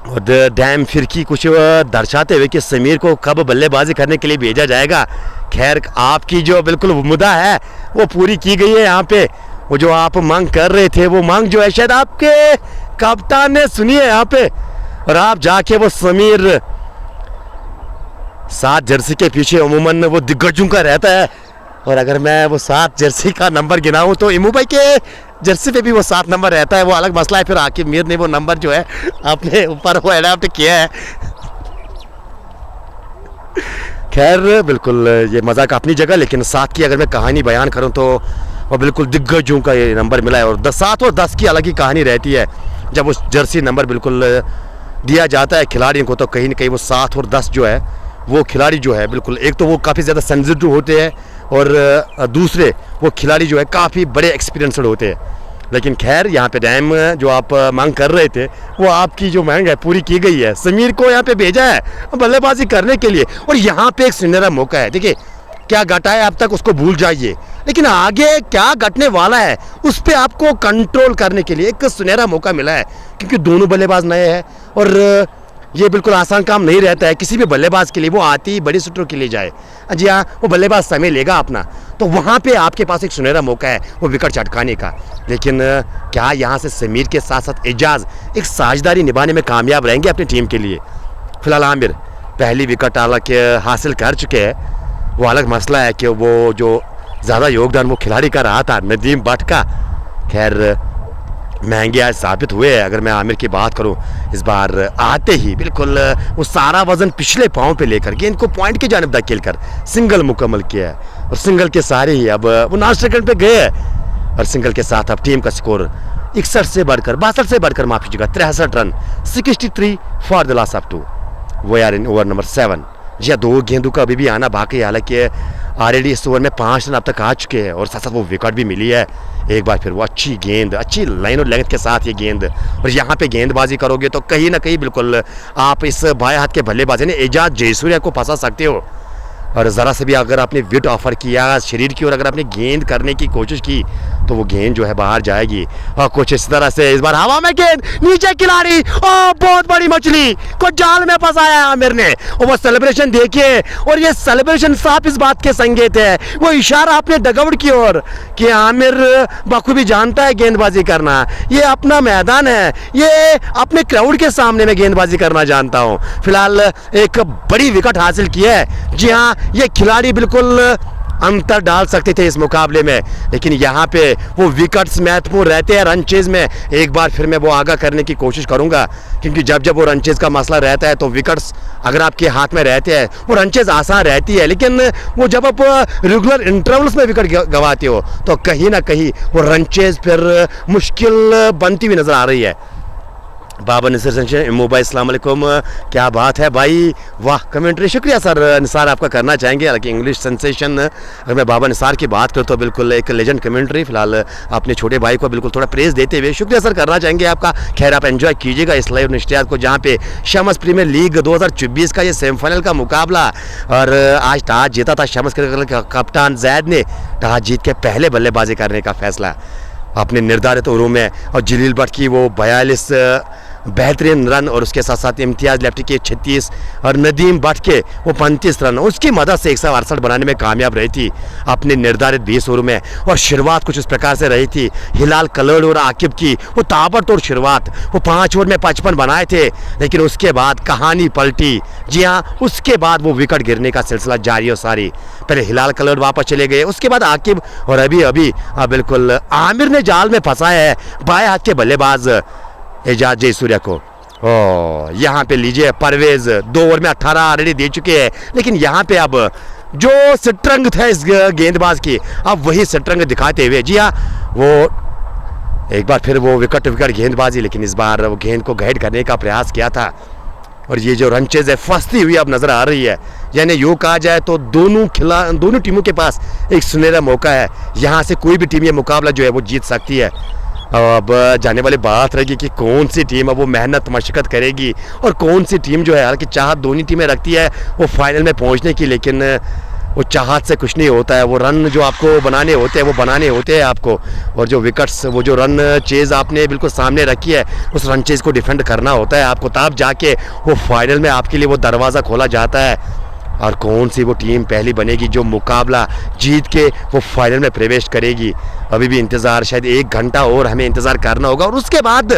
और डैम फिरकी कुछ दर्शाते हुए कि समीर को कब बल्लेबाजी करने के लिए भेजा जाएगा। खैर आपकी जो बिल्कुल मुद्दा है वो पूरी की गई है यहाँ पे, वो जो आप मांग कर रहे थे वो मांग जो है शायद आपके कप्तान ने सुनी है यहाँ पे, और आप जाके वो समीर 7 जर्सी के पीछे अमूमन वो दिग्गजों का रहता है, और अगर मैं वो 7 जर्सी का नंबर गिनाऊं तो इमू भाई के जर्सी पे भी वो 7 नंबर रहता है, वो अलग मसला है। फिर आकिब मीर ने वो नंबर जो है अपने ऊपर वो एडाप्ट किया है। खैर बिल्कुल ये मजाक अपनी जगह, लेकिन 7 की अगर मैं कहानी बयान करूं तो वो बिल्कुल दिग्गजों का ये नंबर मिला है, और 7 और 10 की अलग ही कहानी रहती है। जब उस जर्सी नंबर बिल्कुल दिया जाता है खिलाड़ियों को, तो कहीं ना कहीं वो 7 और 10 जो है वो खिलाड़ी जो है बिल्कुल, एक तो वो काफ़ी ज़्यादा सेंसिटिव होते हैं, और दूसरे वो खिलाड़ी जो है काफ़ी बड़े एक्सपीरियंसड होते हैं। लेकिन खैर यहाँ पे डैम जो आप मांग कर रहे थे वो आपकी जो मांग है पूरी की गई है। समीर को यहाँ पे भेजा है बल्लेबाजी करने के लिए, और यहाँ पे एक सुनहरा मौका है। देखिए क्या घटा है अब तक उसको भूल जाइए, लेकिन आगे क्या घटने वाला है उस पर आपको कंट्रोल करने के लिए एक सुनहरा मौका मिला है, क्योंकि दोनों बल्लेबाज नए हैं, और ये बिल्कुल आसान काम नहीं रहता है किसी भी बल्लेबाज के लिए, वो आती बड़ी शूटर के लिए जाए। जी हाँ, वो बल्लेबाज समय लेगा अपना, तो वहाँ पे आपके पास एक सुनहरा मौका है वो विकेट चटकाने का। लेकिन क्या यहाँ से समीर के साथ साथ एजाज एक साझेदारी निभाने में कामयाब रहेंगे अपनी टीम के लिए? फिलहाल आमिर पहली विकेट हालांकि हासिल कर चुके हैं, वो अलग मसला है कि वो जो ज़्यादा योगदान वो खिलाड़ी का रहा था नदीम बट का। खैर महंगे आज साबित हुए हैं। अगर मैं आमिर की बात करूं, इस बार आते ही बिल्कुल वो सारा वजन पिछले पाँव पे लेकर गेंद को पॉइंट की जानिब धकेल कर सिंगल मुकम्मल किया है, और सिंगल के सारे ही अब वो 9 सेकंड पे गए हैं, और सिंगल के साथ अब टीम का स्कोर 61 से बढ़कर 63 run 63 for the loss of 2। वो यार इन ओवर नंबर 7। जी 2 गेंदों का अभी भी आना बाकी है, हालांकि ऑलरेडी इस ओवर में 5 रन अब तक आ चुके हैं, और साथ साथ वो विकेट भी मिली है। एक बार फिर वो अच्छी गेंद, अच्छी लाइन और लेंथ के साथ ये गेंद, और यहाँ पे गेंदबाजी करोगे तो कहीं ना कहीं बिल्कुल आप इस बाएं हाथ के बल्लेबाज ने एजाज जयसूर्या को फंसा सकते हो। और ज़रा से भी अगर आपने विट ऑफर किया शरीर की, और अगर आपने गेंद करने की कोशिश की तो वो गेंद जो है बाहर जाएगी। और कुछ इस तरह से इस बार हवा में गेंद, नीचे खिलाड़ी, और बहुत बड़ी मछली को जाल में फंसाया आमिर ने। और वो सेलिब्रेशन देखिए, और ये सेलिब्रेशन साफ इस बात के संकेत है, वो इशारा अपने डगआउट की ओर कि आमिर बखूबी जानता है गेंदबाजी करना, ये अपना मैदान है, ये अपने क्राउड के सामने में गेंदबाजी करना जानता हूँ। फिलहाल एक बड़ी विकेट हासिल की है। जी हाँ, ये खिलाड़ी बिल्कुल अंतर डाल सकते थे इस मुकाबले में, लेकिन यहाँ पे वो विकेट्स महत्वपूर्ण रहते हैं रन चेज में। एक बार फिर मैं वो आगाह करने की कोशिश करूँगा, क्योंकि जब जब वो रन चेज का मसला रहता है तो विकेट्स अगर आपके हाथ में रहते हैं वो रन चेज आसान रहती है, लेकिन वो जब आप रेगुलर इंटरवल्स में विकेट गंवाते हो तो कहीं ना कहीं वो रन चेज फिर मुश्किल बनती हुई नज़र आ रही है। बाबा निसार सेंसेशन भाई, अस्सलाम वालेकुम, क्या बात है भाई, वाह कमेंट्री, शुक्रिया सर निसार आपका करना चाहेंगे। हालांकि इंग्लिश सेंसेशन, अगर मैं बाबा निसार की बात करूँ तो बिल्कुल एक लेजेंड कमेंट्री। फिलहाल अपने छोटे भाई को बिल्कुल थोड़ा प्रेज देते हुए शुक्रिया सर करना चाहेंगे आपका। खैर आप एंजॉय कीजिएगा इस लाइव नशरियात को, जहाँ पे शम्स प्रीमियर लीग 2024 का ये सेमीफाइनल का मुकाबला, और आज टॉस जीता था शम्स क्रिकेट कप्तान जैद ने, टॉस जीत के पहले बल्लेबाजी करने का फैसला अपने निर्धारित ओवरों में। और जलील भट्ट की वो 42 बेहतरीन रन, और उसके साथ साथ इम्तियाज़ लेफ्टी के 36 और नदीम भट्ट के वो 35 रन, उसकी मदद से 168 बनाने में कामयाब रही थी अपने निर्धारित 20 ओवर में। और शुरुआत कुछ इस प्रकार से रही थी, हिलाल कलर्ड और आकिब की वो ताबड़तोड़ शुरुआत, वो 5 ओवर में 55 बनाए थे, लेकिन उसके बाद कहानी पलटी। जी हाँ, उसके बाद वो विकेट गिरने का सिलसिला जारी और सारी। पहले हिलाल कलर्ड वापस चले गए, उसके बाद आकिब, और अभी बिल्कुल आमिर ने जाल में फंसाया है बाएं हाथ के बल्लेबाज एजाज जयसूर्या को। यहाँ पे लीजिए परवेज 2 ओवर में 18 ऑलरेडी दे चुके हैं, लेकिन यहाँ पे अब जो स्ट्रंग था इस गेंदबाज की, अब वही स्ट्रंग दिखाते हुए, जी हाँ, वो एक बार फिर वो विकेट गेंदबाजी, लेकिन इस बार वो गेंद को गाइड करने का प्रयास किया था। और ये जो रन चेज है फंसती हुई अब नजर आ रही है, यानी यूँ कहा जाए तो दोनों टीमों के पास एक सुनहरा मौका है, यहाँ से कोई भी टीम ये मुकाबला जो है वो जीत सकती है। अब जाने वाली बात रहेगी कि कौन सी टीम अब वो मेहनत मशक्कत करेगी, और कौन सी टीम जो है, हालांकि चाहत दोनों टीमें रखती है वो फाइनल में पहुंचने की, लेकिन वो चाहत से कुछ नहीं होता है। वो रन जो आपको बनाने होते हैं वो बनाने होते हैं आपको, और जो विकेट्स, वो जो रन चेज़ आपने बिल्कुल सामने रखी है, उस रन चेज़ को डिफेंड करना होता है आपको, तब जाके वो फाइनल में आपके लिए वो दरवाज़ा खोला जाता है। और कौन सी वो टीम पहली बनेगी जो मुकाबला जीत के वो फाइनल में प्रवेश करेगी, अभी भी इंतज़ार, शायद 1 घंटा और हमें इंतज़ार करना होगा, और उसके बाद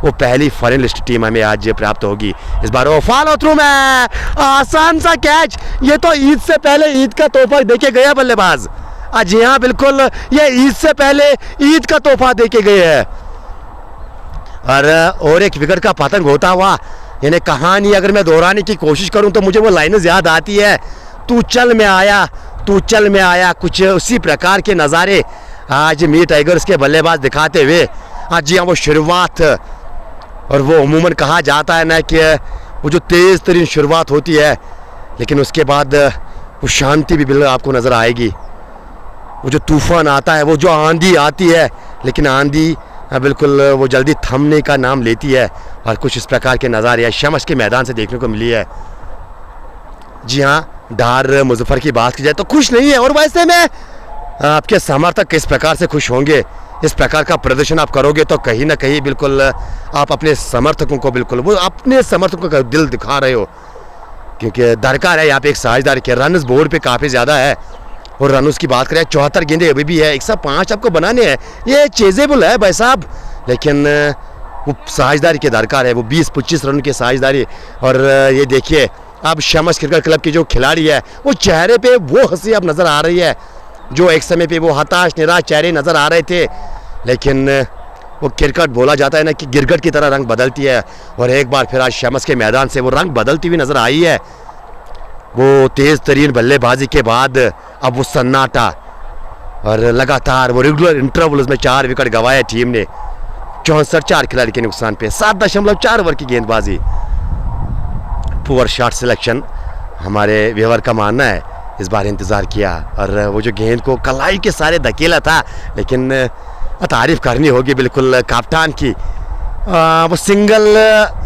वो पहली फाइनलिस्ट टीम हमें आज प्राप्त होगी। इस बार वो फॉलो थ्रू में आसान सा कैच, ये तो ईद से पहले ईद का तोहफा देके गया बल्लेबाज। जी हाँ, बिल्कुल ये ईद से पहले ईद का तोहफा देके गए हैं। और एक विकेट का पतंग होता हुआ, यानी कहानी अगर मैं दोहराने की कोशिश करूं तो मुझे वो लाइनें याद आती है, तू चल में आया, कुछ उसी प्रकार के नज़ारे आज मी टाइगर्स के बल्लेबाज दिखाते हुए। जी हाँ, वो शुरुआत, और वो अमूमन कहा जाता है ना कि वो जो तेज़ तरीन शुरुआत होती है, लेकिन उसके बाद वो शांति भी बिल्कुल आपको नज़र आएगी। वो जो तूफ़ान आता है, वो जो आंधी आती है, लेकिन आंधी बिल्कुल वो जल्दी थमने का नाम लेती है, और कुछ इस प्रकार के नज़ारे शम्स के मैदान से देखने को मिली है। जी हाँ, डार मुजफ्फर की बात की जाए तो खुश नहीं है, और वैसे में आपके समर्थक किस प्रकार से खुश होंगे, इस प्रकार का प्रदर्शन आप करोगे तो कहीं ना कहीं बिल्कुल आप अपने समर्थकों को, बिल्कुल वो अपने समर्थकों का दिल दिखा रहे हो, क्योंकि दरकार है यहाँ पे एक साझेदार के। रन बोर्ड पे काफ़ी ज़्यादा है, और रन की बात करें 74 गेंदे अभी भी है, 105 आपको बनाने हैं, ये चेजेबल है भाई साहब, लेकिन वो साझेदारी के दरकार है, वो 20-25 रन की साझेदारी। और ये देखिए अब शम्स क्रिकेट क्लब के जो खिलाड़ी है, वो चेहरे पे वो हंसी अब नज़र आ रही है, जो एक समय पे वो हताश निराश चेहरे नज़र आ रहे थे, लेकिन वो क्रिकेट बोला जाता है ना कि गिरगट की तरह रंग बदलती है, और एक बार फिर आज शम्स के मैदान से वो रंग बदलती हुई नज़र आई है। वो तेज़ तरीन बल्लेबाजी के बाद अब वो सन्नाटा, और लगातार वो रेगुलर इंटरवल्स में 4 विकेट गंवाए टीम ने, 64 खिलाड़ी के नुकसान पे, 7.4 ओवर की गेंदबाजी। पुअर शॉट सिलेक्शन हमारे व्यूअर का मानना है, इस बार इंतज़ार किया, और वो जो गेंद को कलाई के सारे धकेला था, लेकिन तारीफ़ करनी होगी बिल्कुल कप्तान की, वो सिंगल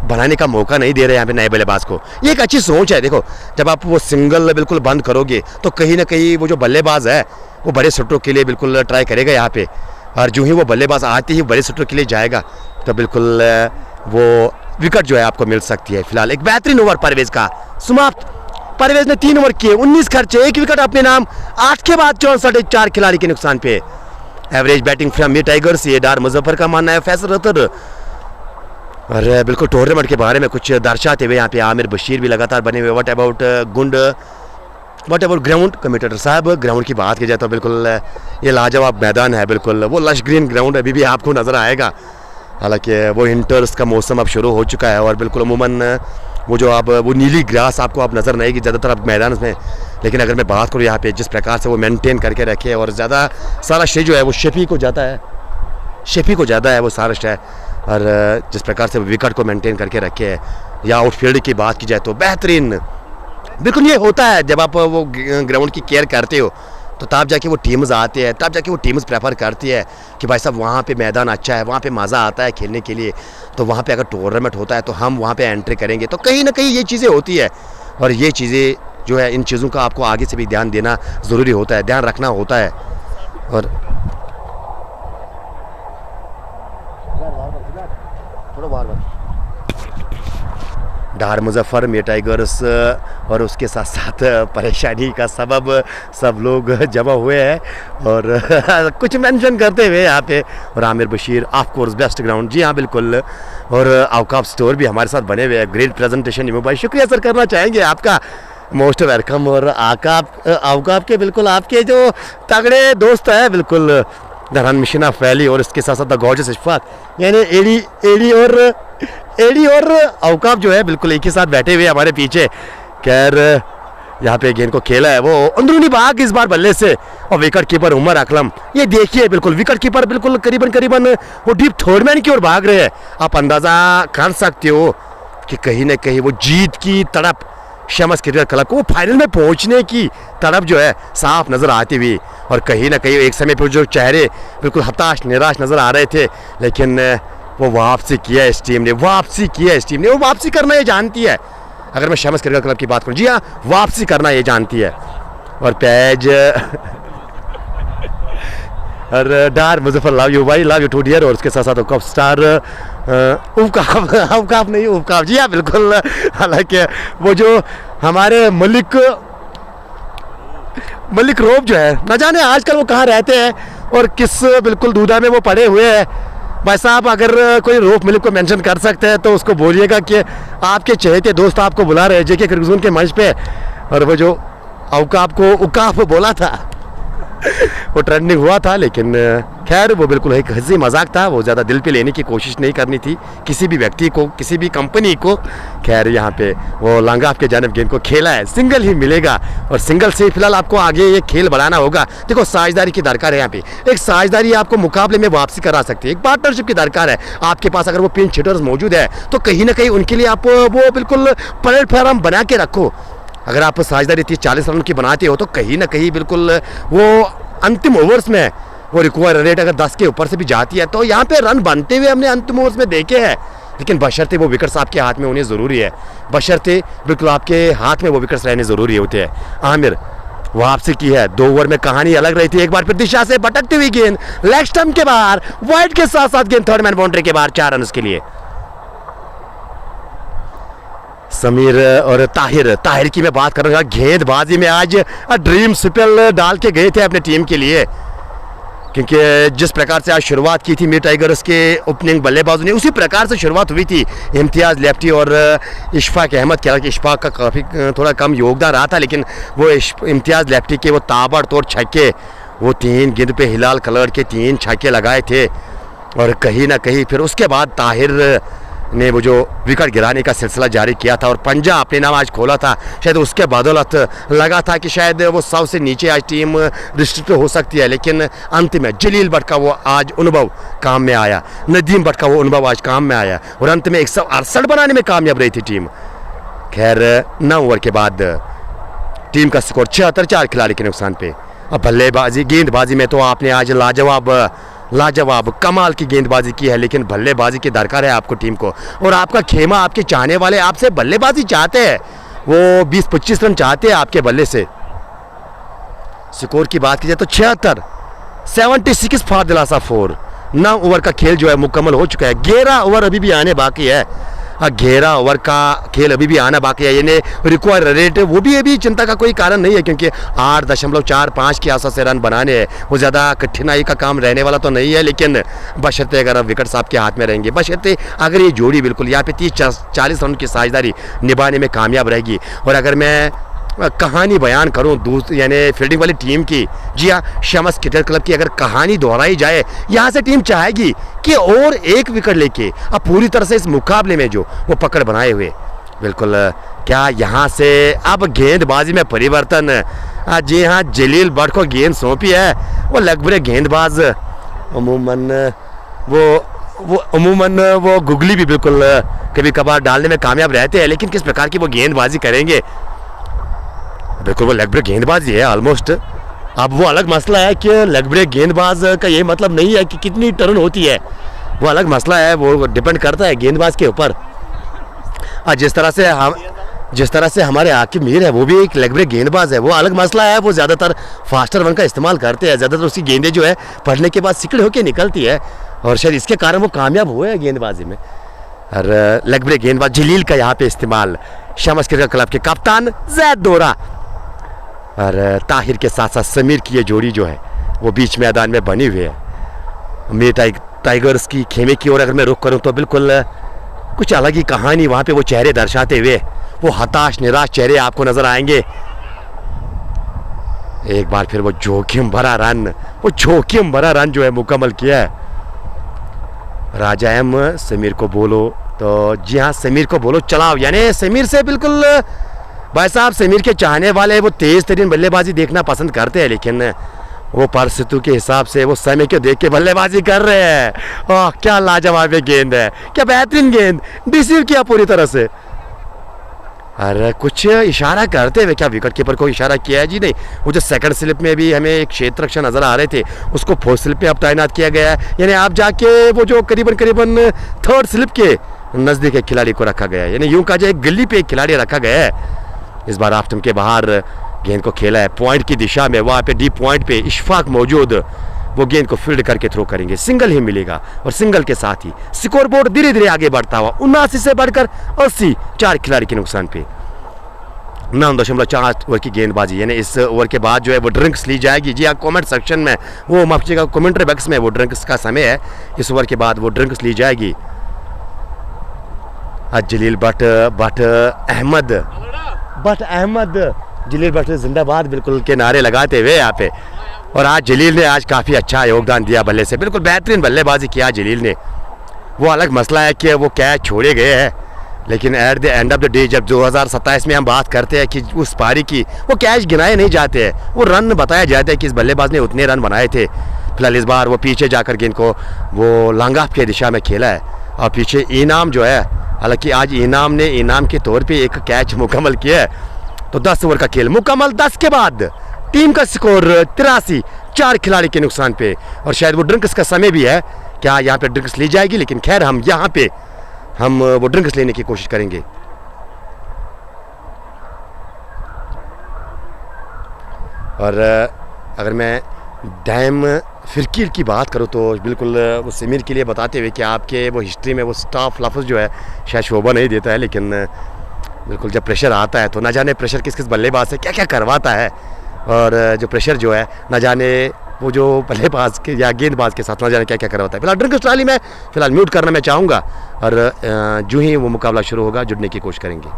बनाने का मौका नहीं दे रहे यहाँ पे नए बल्लेबाज को। ये एक अच्छी सोच है। देखो, जब आप वो सिंगल बिल्कुल बंद करोगे तो कहीं ना कहीं वो जो बल्लेबाज है वो बड़े शॉटों के लिए बिल्कुल ट्राई करेगा यहाँ पे, और जो ही वो बल्लेबाज आते ही बड़े शॉट के लिए जाएगा तो बिल्कुल वो विकेट जो है आपको मिल सकती है। फिलहाल एक बेहतरीन ओवर परवेज का समाप्त। परवेज ने 3 ओवर किए, 19 खर्चे, 1 विकेट अपने नाम, 8 के बाद 64, 4 खिलाड़ी के नुकसान पे। एवरेज बैटिंग फ्रॉम ये टाइगर्स, ये डार मुजफ्फर का मानना है। फैसल रतर और बिल्कुल टूर्नामेंट के बारे में कुछ दर्शाते हुए यहाँ पे आमिर बशीर भी लगातार बने हुए। What about ground, what about ground, commentator साहब ग्राउंड की बात की जाए तो बिल्कुल ये लाजवाब मैदान है, बिल्कुल वो लश ग्रीन ग्राउंड अभी भी आपको नज़र आएगा। हालांकि वो इंटर्स का मौसम अब शुरू हो चुका है और बिल्कुल अमूमन वो जो अब वो नीली ग्रास आपको अब नज़र नहीं आएगी ज़्यादातर अब मैदान में। लेकिन अगर मैं बात करूँ यहाँ पे जिस प्रकार से वो मेंटेन करके रखे और ज़्यादा सारा श्रेय जो है वो शेफी को जाता है, शेफी को ज़्यादा है वो सारा श्रेय। और जिस प्रकार से विकेट को मेंटेन करके रखे है, या आउटफील्ड की बात की जाए तो बेहतरीन। बिल्कुल ये होता है जब आप वो ग्राउंड की केयर करते हो तो तब जाके वो टीम्स आते हैं, तब जाके वो टीम्स प्रेफर करती है कि भाई साहब वहाँ पे मैदान अच्छा है, वहाँ पे मज़ा आता है खेलने के लिए। तो वहाँ पे अगर टूर्नामेंट होता है तो हम वहाँ पे एंट्री करेंगे। तो कहीं ना कहीं ये चीज़ें होती है और ये चीज़ें जो है इन चीज़ों का आपको आगे से भी ध्यान देना ज़रूरी होता है, ध्यान रखना होता है। और डार मुजफ्फर में टाइगर्स और उसके साथ साथ परेशानी का सबब सब लोग जमा हुए हैं और कुछ मेंशन करते हुए यहाँ पे। और Aamir Bashir of course best ground, जी हाँ बिल्कुल। और औकाफ स्टोर भी हमारे साथ बने हुए हैं। ग्रेट प्रेजेंटेशन इमो भाई, शुक्रिया सर करना चाहेंगे आपका, मोस्ट वेलकम। और औकाफ के बिल्कुल आपके जो तगड़े दोस्त हैं बिल्कुल दरहान मिशन ऑफ वैली और इसके साथ साथ द गॉर्जियस इशफाक, यानी एडी और औकाफ जो है बिल्कुल एक ही साथ बैठे हुए हमारे पीछे। खैर यहाँ पे गेंद को खेला है वो अंदरूनी भाग इस बार बल्ले से और विकेट कीपर उमर अकलम, ये देखिए बिल्कुल विकेट कीपर बिल्कुल करीबन वो डीप थर्डमैन की ओर भाग रहे हैं। आप अंदाज़ा कर सकते हो कि कहीं ना कहीं वो जीत की तड़प शमस क्रिकेट क्लब को फाइनल में पहुंचने की तड़प जो है साफ नज़र आती हुई। और कहीं ना कहीं एक समय पर जो चेहरे बिल्कुल हताश निराश नज़र आ रहे थे, लेकिन वो वापसी किया इस टीम ने, वापसी किया इस टीम ने। वो वापसी करना ये जानती है। अगर मैं शमस क्रिकेट क्लब की बात करूँ, जी हाँ वापसी करना ये जानती है। और पैज और डार मुजफ्फर लव यू भाई, लव यू टू डियर। और उसके साथ साथ औकाफ स्टार औकाफ नहीं औकाफ, जी हाँ बिल्कुल। हालांकि वो जो हमारे मलिक रोब जो है, न जाने आजकल वो कहाँ रहते हैं और किस बिल्कुल दूधा में वो पड़े हुए हैं। भाई साहब अगर कोई रोफ मलिक को मेंशन कर सकते हैं तो उसको बोलिएगा कि आपके चहेते दोस्त आपको बुला रहे हैं जेके क्रिकेट जोन के मंच पे। और वो जो औकाफ को उकाफ बोला था वो ट्रेंडिंग हुआ था, लेकिन खैर वो बिल्कुल एक हंसी मजाक था, वो ज़्यादा दिल पे लेने की कोशिश नहीं करनी थी किसी भी व्यक्ति को, किसी भी कंपनी को। खैर यहाँ पे वो लांगाफ के जानब गेंद को खेला है, सिंगल ही मिलेगा और सिंगल से फिलहाल आपको आगे ये खेल बढ़ाना होगा। देखो साझेदारी की दरकार है, यहाँ पे एक साझेदारी आपको मुकाबले में वापसी करा सकती है, एक पार्टनरशिप की दरकार है। आपके पास अगर वो पिंच हिटर्स मौजूद है तो कहीं ना कहीं उनके लिए आप वो बिल्कुल प्लेटफॉर्म बना के रखो। अगर आप साझेदारी 30-40 रन की बनाते हो तो कहीं ना कहीं बिल्कुल वो अंतिम ओवर्स में वो रिक्वायर रेट अगर 10 के ऊपर से भी जाती है तो यहाँ पे रन बनते हुए हमने अंतिम ओवर्स में देखे हैं। लेकिन बशर्ते वो विकेट्स आपके हाथ में होने ज़रूरी है, बशर्ते बिल्कुल आपके हाथ में वो विकेट्स रहने ज़रूरी होते हैं। आमिर वापसी की है, 2 ओवर में कहानी अलग रही थी। एक बार फिर दिशा से भटकती हुई गेंद लेग स्टंप के बाहर, वाइड के साथ साथ गेंद थर्ड मैन बाउंड्री के बाहर, 4 रन के लिए। समीर और ताहिर की मैं बात कर रहा हूँ। गेंदबाजी में आज ड्रीम स्पेल डाल के गए थे अपने टीम के लिए, क्योंकि जिस प्रकार से आज शुरुआत की थी मिड टाइगर्स के ओपनिंग बल्लेबाजों ने, उसी प्रकार से शुरुआत हुई थी। इम्तियाज़ लेफ्टी और इशफाक अहमद, क्या कि इशफाक का काफ़ी थोड़ा कम योगदान रहा था, लेकिन वो इम्तियाज़ लेफ्टी के वो ताबड़तोड़ छक्के, वो 3 गेंद पे हिलाल कलर के 3 छक्के लगाए थे। और कहीं ना कहीं फिर उसके बाद ताहिर ने वो जो विकेट गिराने का सिलसिला जारी किया था और पंजा अपने नाम आज खोला था। शायद उसके बदौलत लगा था कि शायद वो 100 से नीचे आज टीम रिस्ट्रिक्ट हो सकती है, लेकिन अंत में जलील भट्ट का वो आज अनुभव काम में आया, नदीम भट्ट का वो अनुभव आज काम में आया और अंत में 168 बनाने में कामयाब रही थी टीम। खैर 9 ओवर के बाद टीम का स्कोर 76, 4 खिलाड़ी के नुकसान पे। अब बल्लेबाजी गेंदबाजी में तो आपने आज लाजवाब कमाल की गेंदबाजी की है, लेकिन बल्लेबाजी की दरकार है आपको टीम को। और आपका खेमा, आपके चाहने वाले आपसे बल्लेबाजी चाहते हैं, वो 20-25 रन चाहते हैं आपके बल्ले से। स्कोर की बात की जाए तो 76, 76 फॉर दिलासा 4। 9 ओवर का खेल जो है मुकम्मल हो चुका है। 11 ओवर अभी भी आने बाकी है। 11 ओवर का खेल अभी भी आना बाकी है, यानी रिक्वायर रेट वो भी अभी चिंता का कोई कारण नहीं है, क्योंकि 8.45 के आसपास से रन बनाने हैं। वो ज़्यादा कठिनाई का काम रहने वाला तो नहीं है, लेकिन बशर्ते अगर विकेट्स आपके हाथ में रहेंगे, बशर्ते अगर ये जोड़ी बिल्कुल यहाँ पे 30-40 रन की साझेदारी निभाने में कामयाब रहेगी। और अगर मैं कहानी बयान करूं यानी फील्डिंग वाली टीम की, जी हाँ, शमस क्रिकेट क्लब की अगर कहानी दोहराई जाए, यहाँ से टीम चाहेगी कि और एक विकेट लेके अब पूरी तरह से इस मुकाबले में जो वो पकड़ बनाए हुए बिल्कुल क्या यहाँ से अब गेंदबाजी में परिवर्तन। जी हाँ, जलील भट्ट को गेंद सौंपी है। वो लगभग गेंदबाज अमूमन वो गुगली भी बिल्कुल कभी कभार डालने में कामयाब रहते हैं, लेकिन किस प्रकार की वो गेंदबाजी करेंगे, बिल्कुल वो लेग ब्रेक गेंदबाजी है ऑलमोस्ट। अब वो अलग मसला है कि लेग ब्रेक गेंदबाज का ये मतलब नहीं है कि कितनी टर्न होती है, वो अलग मसला है, वो डिपेंड करता है गेंदबाज के ऊपर। जिस तरह से हमारे आकिब मीर है वो भी एक लेग ब्रेक गेंदबाज है, वो अलग मसला है। वो ज़्यादातर फास्टर वन का इस्तेमाल करते हैं, ज़्यादातर उसकी गेंदें जो है पढ़ने के बाद सिकड़ होकर निकलती है, और शायद इसके कारण वो कामयाब हुए हैं गेंदबाजी में। और लेग ब्रेक गेंदबाज जलील का यहाँ पे इस्तेमाल शमस क्रिकेट क्लब के कप्तान जैद दोरा और ताहिर के साथ साथ समीर की ये जोड़ी जो है वो बीच मैदान में बनी हुई है। मेरे टाइगर्स की खेमे की ओर अगर मैं रुख करूं तो बिल्कुल कुछ अलग ही कहानी वहाँ पे वो चेहरे दर्शाते हुए, वो हताश निराश चेहरे आपको नजर आएंगे। एक बार फिर वो जोखिम भरा रन जो है मुकम्मल किया है। राजा एम समीर को बोलो, तो जी हाँ, समीर को बोलो चलाओ, यानी समीर से बिल्कुल भाई साहब, समीर के चाहने वाले वो तेज तरीन बल्लेबाजी देखना पसंद करते हैं, लेकिन वो परिस्थितियों के हिसाब से वो समय को देख के बल्लेबाजी कर रहे हैं। ओह क्या लाजवाब गेंद है, क्या बेहतरीन गेंद, डिसीव किया पूरी तरह से। अरे कुछ इशारा करते हुए क्या विकेट कीपर को इशारा किया है? जी नहीं, वो जो सेकंड स्लिप में भी हमें एक क्षेत्र रक्षक नजर आ रहे थे, उसको फोर्थ स्लिप पे अब तैनात किया गया है, यानी आप जाके वो जो करीबन थर्ड स्लिप के नजदीक एक खिलाड़ी को रखा गया है, यानी यूं कहा जाए गली पे एक खिलाड़ी रखा गया है। इस बार आफ्टम के बाहर गेंद को खेला है पॉइंट की दिशा में, वहाँ पे डीप पॉइंट पे इशफाक मौजूद, वो गेंद को फील्ड करके थ्रो करेंगे, सिंगल ही मिलेगा, और सिंगल के साथ ही स्कोर बोर्ड धीरे धीरे आगे बढ़ता हुआ 79 से बढ़कर 80, 4 खिलाड़ी के नुकसान पे। 9.4 ओवर की गेंदबाजी, यानी इस ओवर के बाद जो है वो ड्रिंक्स ली जाएगी। जी हाँ, कमेंट सेक्शन में वो माफ कीजिएगा, कमेंट्री बॉक्स में वो ड्रिंक्स का समय है, इस ओवर के बाद वो ड्रिंक्स ली जाएगी। जलील भट्ट अहमद जलील भट्ट जिंदाबाद बिल्कुल के नारे लगाते हुए यहाँ पे। और आज जलील ने आज काफ़ी अच्छा योगदान दिया बल्ले से, बिल्कुल बेहतरीन बल्लेबाजी किया जलील ने। वो अलग मसला है कि वो कैच छोड़े गए हैं, लेकिन at the end of the day जब 2027 में हम बात करते हैं कि उस पारी की, वो कैच गिनाए नहीं जाते हैं, वो रन बताया जाता है कि इस बल्लेबाज ने उतने रन बनाए थे। फिलहाल इस बार वो पीछे जाकर गेंद को वो लांगाफ के दिशा में खेला है, और पीछे इनाम जो है, हालांकि आज इनाम ने इनाम के तौर पे एक कैच मुकम्मल किया है। तो 10 ओवर का खेल मुकम्मल, 10 के बाद टीम का स्कोर 83, 4 खिलाड़ी के नुकसान पे। और शायद वो ड्रिंक्स का समय भी है, क्या यहाँ पे ड्रिंक्स ली जाएगी, लेकिन खैर हम यहाँ पे वो ड्रिंक्स लेने की कोशिश करेंगे। और अगर मैं डैम फिरकीर की बात करूँ तो बिल्कुल वो समीर के लिए बताते हुए कि आपके वो हिस्ट्री में वो स्टाफ लफ्ज़ जो है शायद शोभा नहीं देता है, लेकिन बिल्कुल जब प्रेशर आता है तो ना जाने प्रेशर किस किस बल्लेबाज से क्या क्या करवाता है, और जो प्रेशर जो है ना जाने वो जो बल्लेबाज के या गेंदबाज के साथ ना जाने क्या क्या करवाता है। फिलहाल ड्रिंक ट्राली में फिलहाल म्यूट करना मैं चाहूँगा, और जो ही वो मुकाबला शुरू होगा जुड़ने की कोशिश करेंगे।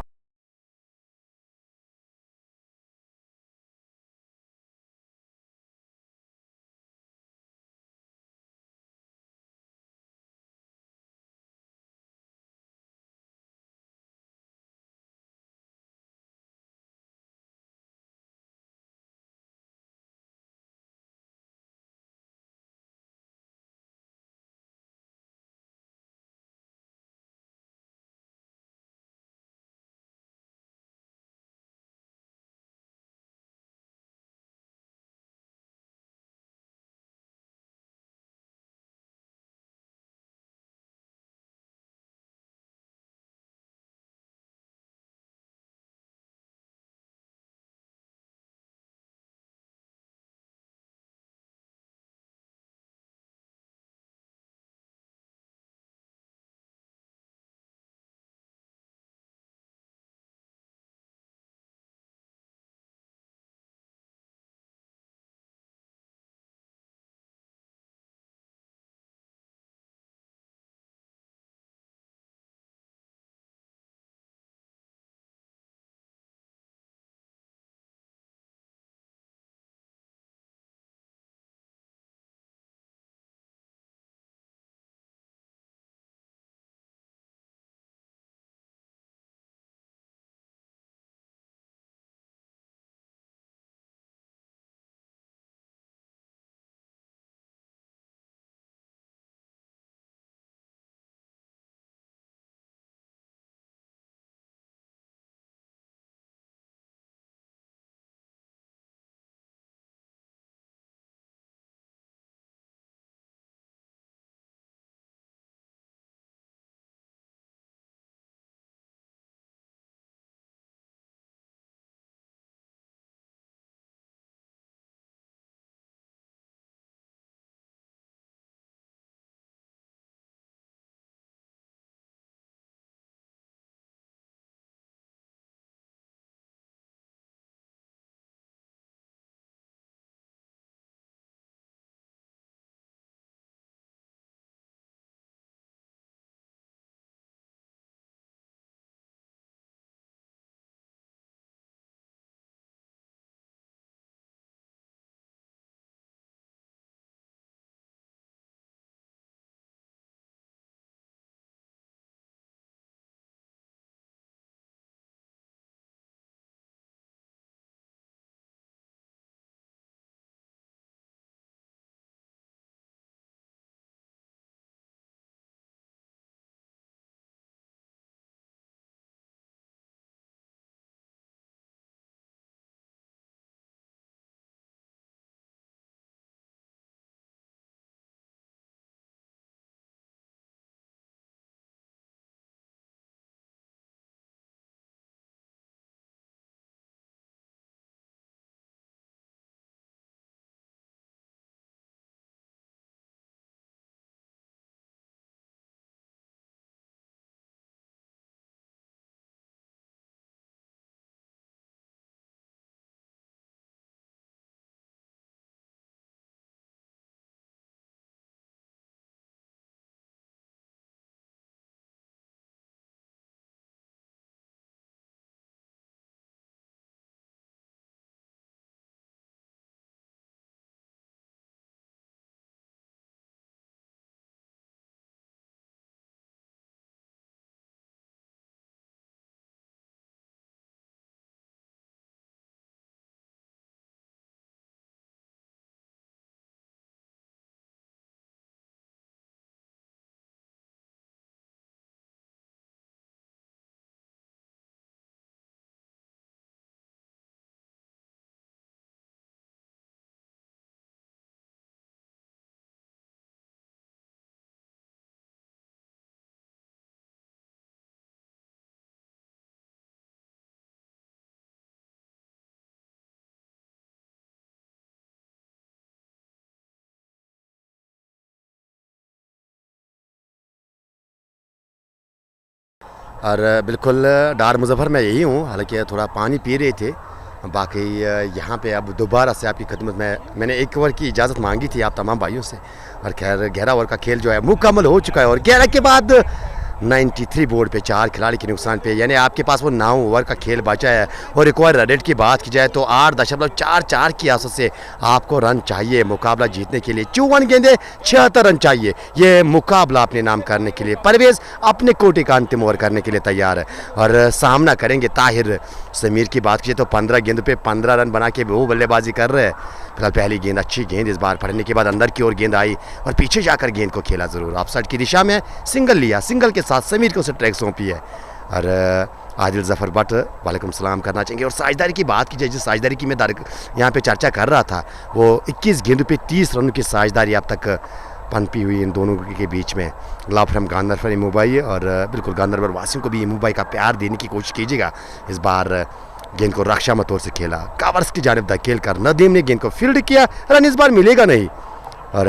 और बिल्कुल डार मुजफ्फर मैं यही हूँ, हालांकि थोड़ा पानी पी रहे थे। बाकी यहाँ पे अब दोबारा से आपकी खिदमत में मैंने एक ओवर की इजाज़त मांगी थी आप तमाम भाइयों से, और खैर 11 ओवर का खेल जो है मुकम्मल हो चुका है। और 11 के बाद 93 बोर्ड पे 4 खिलाड़ी के नुकसान पे, यानी आपके पास वो 9 ओवर का खेल बचा है। और एक और रन रेट की बात की जाए तो 8.44 की औसत से आपको रन चाहिए मुकाबला जीतने के लिए। 54 गेंदे 76 रन चाहिए ये मुकाबला अपने नाम करने के लिए। परवेज़ अपने कोटे का अंतिम ओवर करने के लिए तैयार है और सामना करेंगे ताहिर समीर की बात की तो 15 गेंदों पे 15 रन बना के वो बल्लेबाजी कर रहे हैं। फिलहाल पहली गेंद अच्छी गेंद इस बार पड़ने के बाद अंदर की ओर गेंद आई और पीछे जाकर गेंद को खेला ज़रूर, ऑफ साइड की दिशा में सिंगल लिया, सिंगल के साथ समीर को उसे ट्रैक सौंपी है। और आदिल जफ़र भट्ट वालेकुम सलाम करना चाहेंगे। और साझेदारी की बात की जाए, जिस साझेदारी की मैं यहाँ पे चर्चा कर रहा था, वो 21 गेंदों पे 30 रनों की साझेदारी अब तक पनपी हुई इन दोनों के बीच में। लव फ्रॉम गांधरबल मुंबई, और बिल्कुल गांधरबल वासियों को भी मुंबई का प्यार देने की कोशिश कीजिएगा। इस बार गेंद को रक्षा मतौर से खेला, कावर्स की जानिब धकेल कर नदीम ने गेंद को फील्ड किया, रन इस बार मिलेगा नहीं। और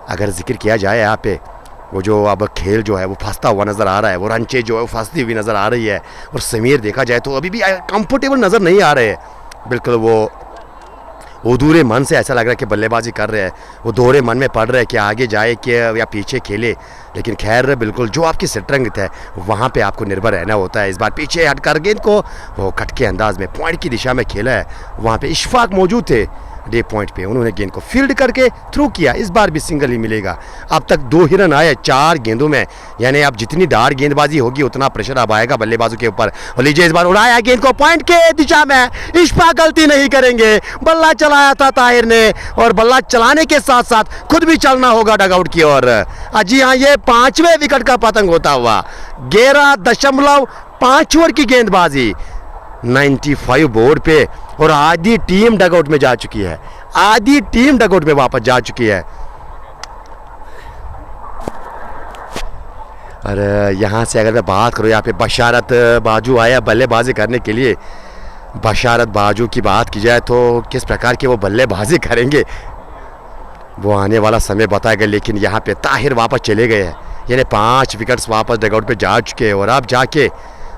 अगर जिक्र किया जाए यहाँ पे वो जो अब खेल जो है वो फंसता हुआ नज़र आ रहा है, वो रनचे जो है वो फंसती हुई नज़र आ रही है। और समीर देखा जाए तो अभी भी कंफर्टेबल नज़र नहीं आ रहे, बिल्कुल वो दूरे मन से ऐसा लग रहा है कि बल्लेबाजी कर रहे हैं, वो दोहरे मन में पड़ रहे हैं कि आगे जाए कि या पीछे खेले। लेकिन खैर बिल्कुल जो आपकी स्ट्रेंथ है वहाँ पे आपको निर्भर रहना होता है। इस बार पीछे हटकर गेंद को वो कट के अंदाज में पॉइंट की दिशा में खेला है, वहाँ पे इशफाक मौजूद थे डे पॉइंट पे, उन्होंने गेंद को फील्ड करके थ्रू किया। इस बार भी सिंगल ही मिलेगा। अब तक 2 ही रन आए 4 गेंदों में, यानी अब जितनी डार गेंदबाजी होगी उतना प्रेशर अब आएगा बल्लेबाजों के ऊपर। और लीजिए इस बार उड़ाया गेंद को पॉइंट के दिशा में, इशफाक गलती नहीं करेंगे, बल्ला चलाया था ताहिर ने और बल्ला चलाने के साथ साथ खुद भी चलना होगा डगआउट की ओर। जी हाँ, ये 5वें विकेट का पतंग होता हुआ 11.5 ओवर की गेंदबाजी 95 बोर्ड पे, और आधी टीम डगआउट में जा चुकी है, आधी टीम डगआउट में वापस जा चुकी है। और यहाँ से अगर मैं बात करूँ, यहाँ पे बशारत बाजू आया बल्लेबाजी करने के लिए। बशारत बाजू की बात की जाए तो किस प्रकार के वो बल्लेबाजी करेंगे वो आने वाला समय बताएगा। लेकिन यहाँ पे ताहिर वापस चले गए हैं, यानी 5 विकेट्स वापस डगआउट पे जा चुके हैं। और अब जाके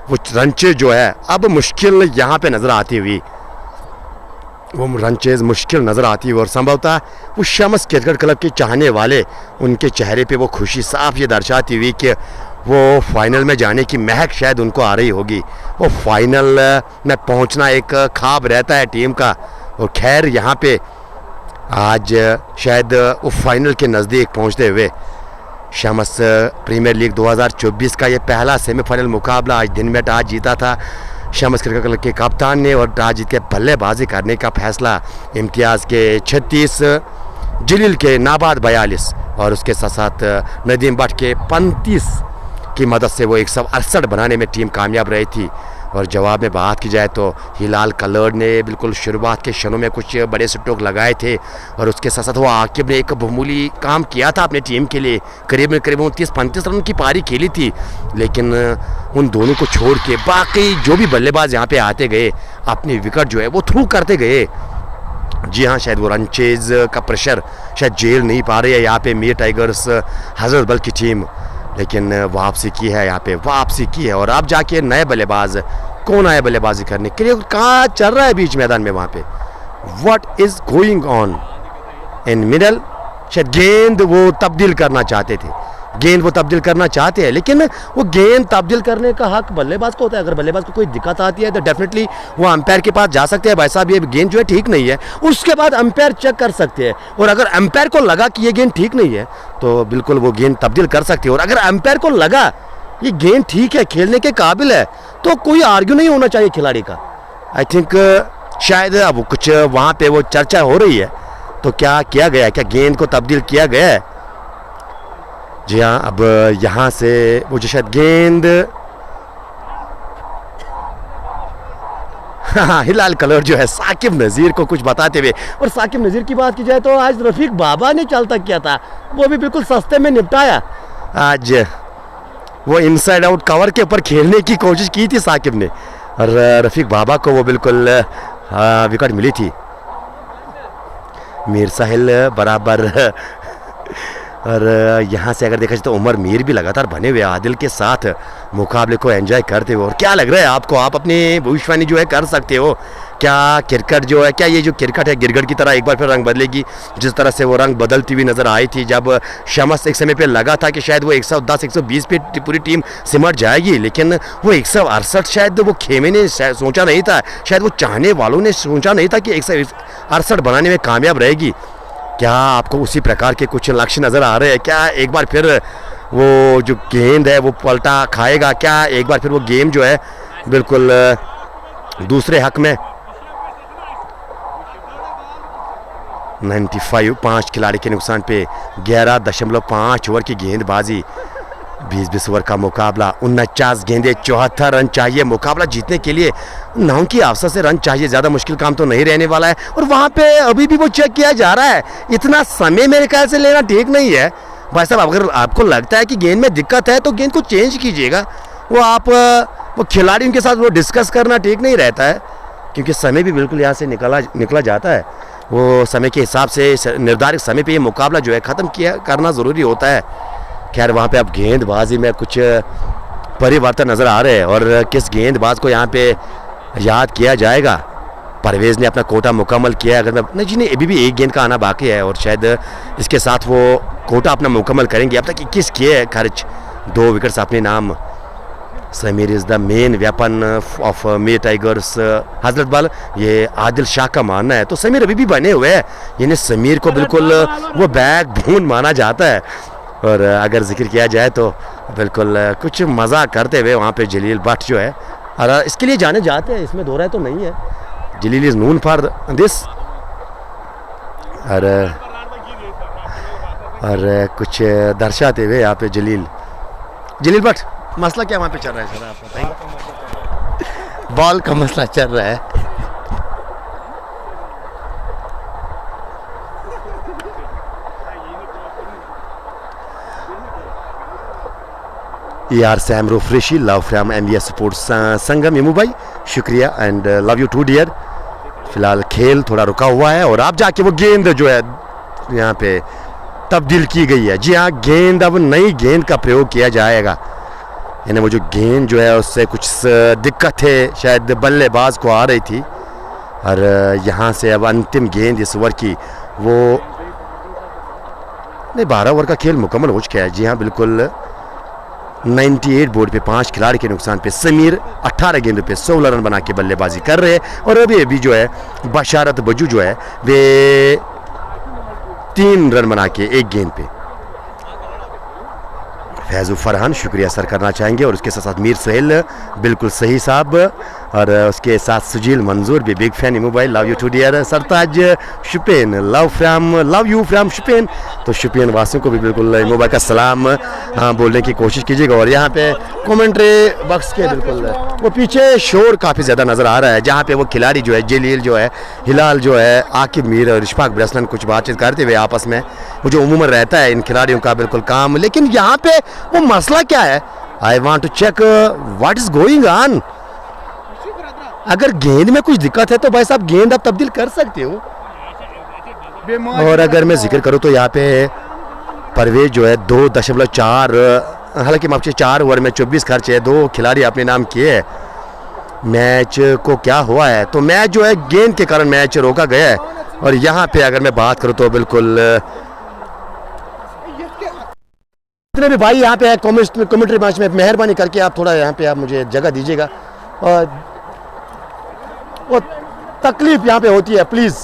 वो रनचे जो है अब मुश्किल यहाँ पे नज़र आती हुई, वो रनचेज मुश्किल नज़र आती हुई। और संभवतः वो शम्स क्रिकेट क्लब के चाहने वाले उनके चेहरे पे वो खुशी साफ ये दर्शाती हुई कि वो फाइनल में जाने की महक शायद उनको आ रही होगी। वो फाइनल में पहुंचना एक ख्वाब रहता है टीम का। और खैर यहाँ पे आज शायद वो फाइनल के नज़दीक पहुंचते हुए शम्स प्रीमियर लीग 2024 का ये पहला सेमीफाइनल मुकाबला आज दिन में टॉस जीता था शम्स क्रिकेट क्लब के कप्तान ने, और टॉस जीत के बल्लेबाजी करने का फैसला इम्तियाज़ के 36, जलील के नाबाद 42 और उसके साथ साथ नदीम भट्ट के 35 की मदद से वो 168 बनाने में टीम कामयाब रही थी। और जवाब में बात की जाए तो हिलाल कलर ने बिल्कुल शुरुआत के क्षणों में कुछ बड़े स्ट्रोक लगाए थे, और उसके साथ साथ वो आकिब ने एक बहुमूली काम किया था अपनी टीम के लिए, करीब 29-35 रन की पारी खेली थी। लेकिन उन दोनों को छोड़ के बाकी जो भी बल्लेबाज यहाँ पे आते गए अपनी विकेट जो है वो थ्रू करते गए। जी हाँ, शायद वो रनचेज का प्रेशर शायद झेल नहीं पा रही है यहाँ पे मीर टाइगर्स हजरतबल की टीम, लेकिन वापसी की है, यहाँ पे वापसी की है। और अब जाके नए बल्लेबाज कौन आए बल्लेबाजी करने के लिए, कहाँ चल रहा है बीच मैदान में, वहाँ पे what is going on in middle. शायद गेंद वो तब्दील करना चाहते थे, गेंद वो तब्दील करना चाहते हैं, लेकिन वो गेंद तब्दील करने का हक बल्लेबाज को होता है। अगर बल्लेबाज को कोई दिक्कत आती है तो डेफिनेटली वो अंपायर के पास जा सकते हैं, भाई साहब ये गेंद जो है ठीक नहीं है, उसके बाद अंपायर चेक कर सकते हैं। और अगर अंपायर को लगा कि ये गेंद ठीक नहीं है तो बिल्कुल वो गेंद तब्दील कर सकते हैं। और अगर अंपायर को लगा ये गेंद ठीक है, खेलने के काबिल है, तो कोई आर्ग्यू नहीं होना चाहिए खिलाड़ी का। आई थिंक शायद अब कुछ वहाँ पे वो चर्चा हो रही है, तो क्या किया गया है, क्या गेंद को तब्दील किया गया है? जी हाँ, अब यहाँ से वो जो शायद गेंद हाँ, हिलाल कलर जो है साकिब नज़ीर को कुछ बताते हुए। और साकिब नज़ीर की बात की जाए तो आज रफ़ीक बाबा ने चलता किया था, वो भी बिल्कुल सस्ते में निपटाया। आज वो इनसाइड आउट कवर के ऊपर खेलने की कोशिश की थी साकिब ने, और रफ़ीक बाबा को वो बिल्कुल विकेट मिली थी। मीर साहिल बराबर और यहाँ से अगर देखा जाए तो उमर मीर भी लगातार बने हुए आदिल के साथ मुकाबले को एंजॉय करते हुए। और क्या लग रहा है आपको, आप अपनी भविष्यवाणी जो है कर सकते हो क्या? क्रिकेट जो है, क्या ये जो क्रिकेट है गिरगिट की तरह एक बार फिर रंग बदलेगी? जिस तरह से वो रंग बदलती हुई नजर आई थी जब शमस एक समय पे लगा था कि शायद वो 110 120 पे पूरी टीम सिमट जाएगी, लेकिन वो 168 शायद वो खेमे ने सोचा नहीं था, शायद वो चाहने वालों ने सोचा नहीं था कि 168 बनाने में कामयाब रहेगी। क्या आपको उसी प्रकार के कुछ लक्ष्य नज़र आ रहे हैं क्या? एक बार फिर वो जो गेंद है वो पलटा खाएगा क्या? एक बार फिर वो गेम जो है बिल्कुल दूसरे हक में 95 5 खिलाड़ी के नुकसान पे 11.5 ओवर की गेंदबाजी, 20-20 ओवर का मुकाबला, 49 गेंदे 74 रन चाहिए मुकाबला जीतने के लिए। 9 की औसत से रन चाहिए, ज़्यादा मुश्किल काम तो नहीं रहने वाला है। और वहाँ पे अभी भी वो चेक किया जा रहा है, इतना समय मेरे ख्याल से लेना ठीक नहीं है भाई साहब। अगर आपको लगता है कि गेंद में दिक्कत है तो गेंद को चेंज कीजिएगा। वो खिलाड़ियों के साथ वो डिस्कस करना ठीक नहीं रहता है, क्योंकि समय भी बिल्कुल यहाँ से निकला जाता है। वो समय के हिसाब से निर्धारित समय पे ये मुकाबला जो है ख़त्म करना ज़रूरी होता है। खैर वहाँ पे अब गेंदबाजी में कुछ परिवर्तन नज़र आ रहे हैं और किस गेंदबाज को यहाँ पे याद किया जाएगा? परवेज़ ने अपना कोटा मुकम्मल किया है। अगर मैं नहीं जी नहीं, अभी भी एक गेंद का आना बाकी है और शायद इसके साथ वो कोटा अपना मुकम्मल करेंगे। अब तक 21 किए है खर्च, 2 विकेट्स अपने नाम। Sameer is the main weapon of May tigers हजरत बल, ये आदिल शाह का मानना है। तो समीर अभी भी बने हुए हैं, यानी समीर को बिल्कुल वो बैक बोन माना जाता है। और अगर जिक्र किया जाए तो बिल्कुल कुछ मज़ा करते हुए वहाँ पे जलील भट्ट जो है, और इसके लिए जाने जाते हैं, इसमें दो राय तो नहीं है। जलील इज़ नून फॉर दिस। और कुछ दर्शाते हुए यहाँ पे जलील भट्ट, मसला क्या वहाँ पे चल रहा है सर, आप बताइए। बॉल का मसला चल रहा है। यार सैम रुफ्रेशी, love from MVS Sports Sangam यमू भाई, शुक्रिया and love you too dear. फिलहाल खेल थोड़ा रुका हुआ है और आप जाके वो गेंद जो है यहाँ पे तब्दील की गई है। जी हाँ, गेंद अब नई गेंद का प्रयोग किया जाएगा, यानी वो जो गेंद जो है उससे कुछ दिक्कत है शायद बल्लेबाज को आ रही थी। और यहाँ से अब अंतिम गेंद इस ओवर की वो नहीं, 12 ओवर का खेल मुकम्मल हो चुका है। जी हाँ बिल्कुल, 98 बोर्ड पे 5 खिलाड़ी के नुकसान पे समीर 18 गेंदों पे 16 रन बना के बल्लेबाजी कर रहे हैं। और अभी जो है बशारत बजू जो है वे 3 रन बना के 1 गेंद पे। फैज़ुल फरहान शुक्रिया सर करना चाहेंगे और उसके साथ साथ मीर सुहेल, बिल्कुल सही साहब, और उसके साथ सुजील मंजूर भी big fan mobile, love you too dear. Sartaj Shopian, love you from Shopian. तो शुपेन वासियों को भी बिल्कुल मोबाइल का सलाम बोलने की कोशिश कीजिएगा। और यहाँ पे कमेंट्री बॉक्स के बिल्कुल वो पीछे शोर काफ़ी ज़्यादा नज़र आ रहा है, जहाँ पे वो खिलाड़ी जो है जलील जो है, हिलाल जो है, आकिब मीर और इशफाक ब्रेसलन कुछ बातचीत करते हुए आपस में, वो जो उमूमन रहता है इन खिलाड़ियों का बिल्कुल काम। लेकिन यहाँ पे वो मसला क्या है? I want to check what is going on. अगर गेंद में कुछ दिक्कत है तो भाई साहब गेंद आप तब्दील कर सकते हो। और अगर मैं जिक्र करूं तो यहाँ पे परवेज जो है 2.4, हालांकि माफ 4 ओवर में 24 खर्च है, 2 खिलाड़ी अपने नाम किए हैं। मैच को क्या हुआ है तो मैच जो है गेंद के कारण मैच रोका गया है। और यहाँ पे अगर मैं बात करूं तो बिल्कुल जितने भी भाई यहाँ पे है कमेंट्री मैच में, मेहरबानी करके आप थोड़ा यहाँ पे आप मुझे जगह दीजिएगा। और वो तकलीफ यहाँ पे होती है, प्लीज़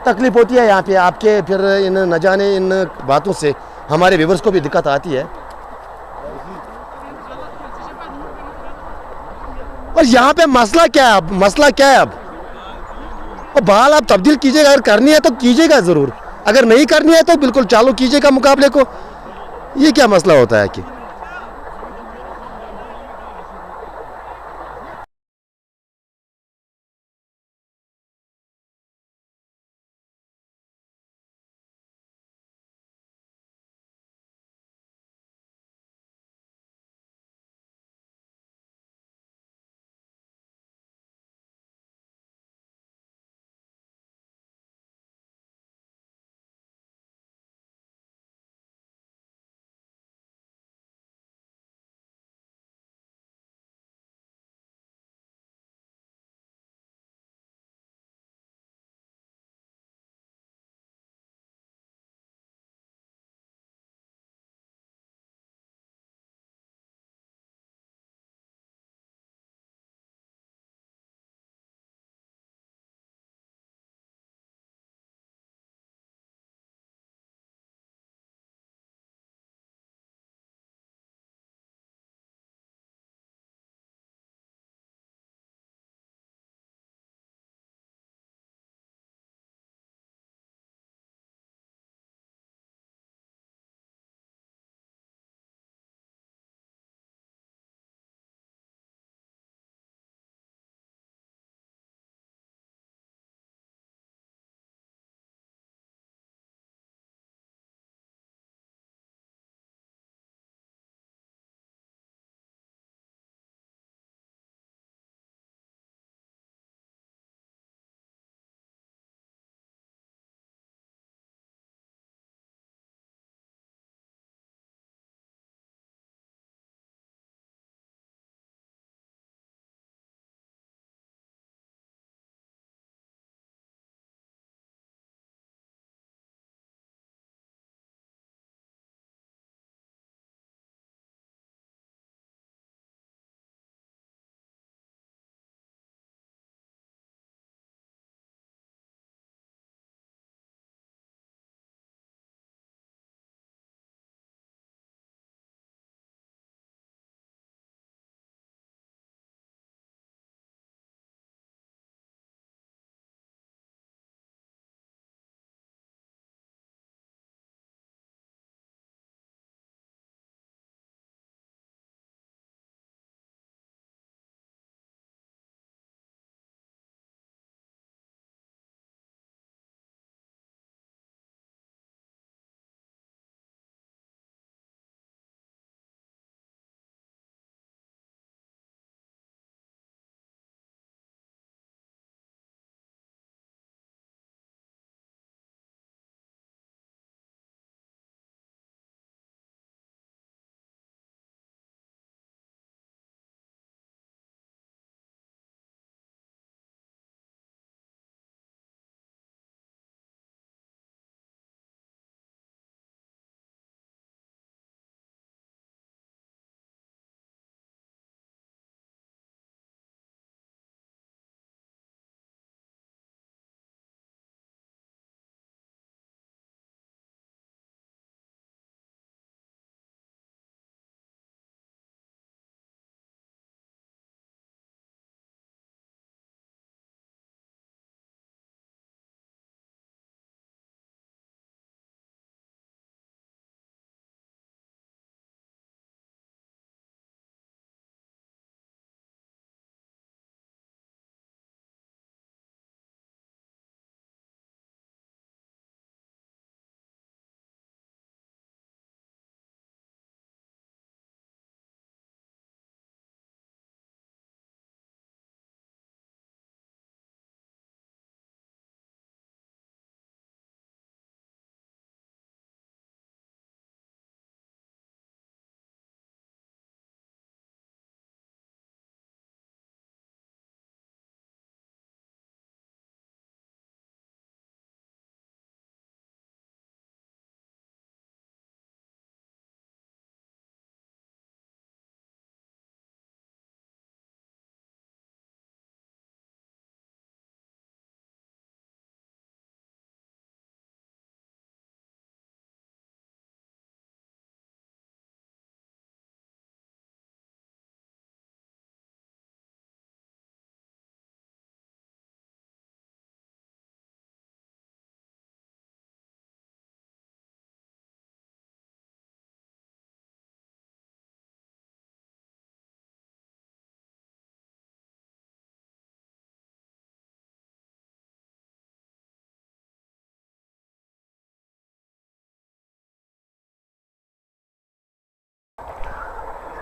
तकलीफ होती है यहाँ पे आपके, फिर इन न जाने इन बातों से हमारे व्यूवर्स को भी दिक्कत आती है। और यहाँ पे मसला क्या है? अब मसला क्या है? अब और बाल आप तब्दील कीजिएगा, अगर करनी है तो कीजिएगा ज़रूर, अगर नहीं करनी है तो बिल्कुल चालू कीजिएगा मुकाबले को। ये क्या मसला होता है कि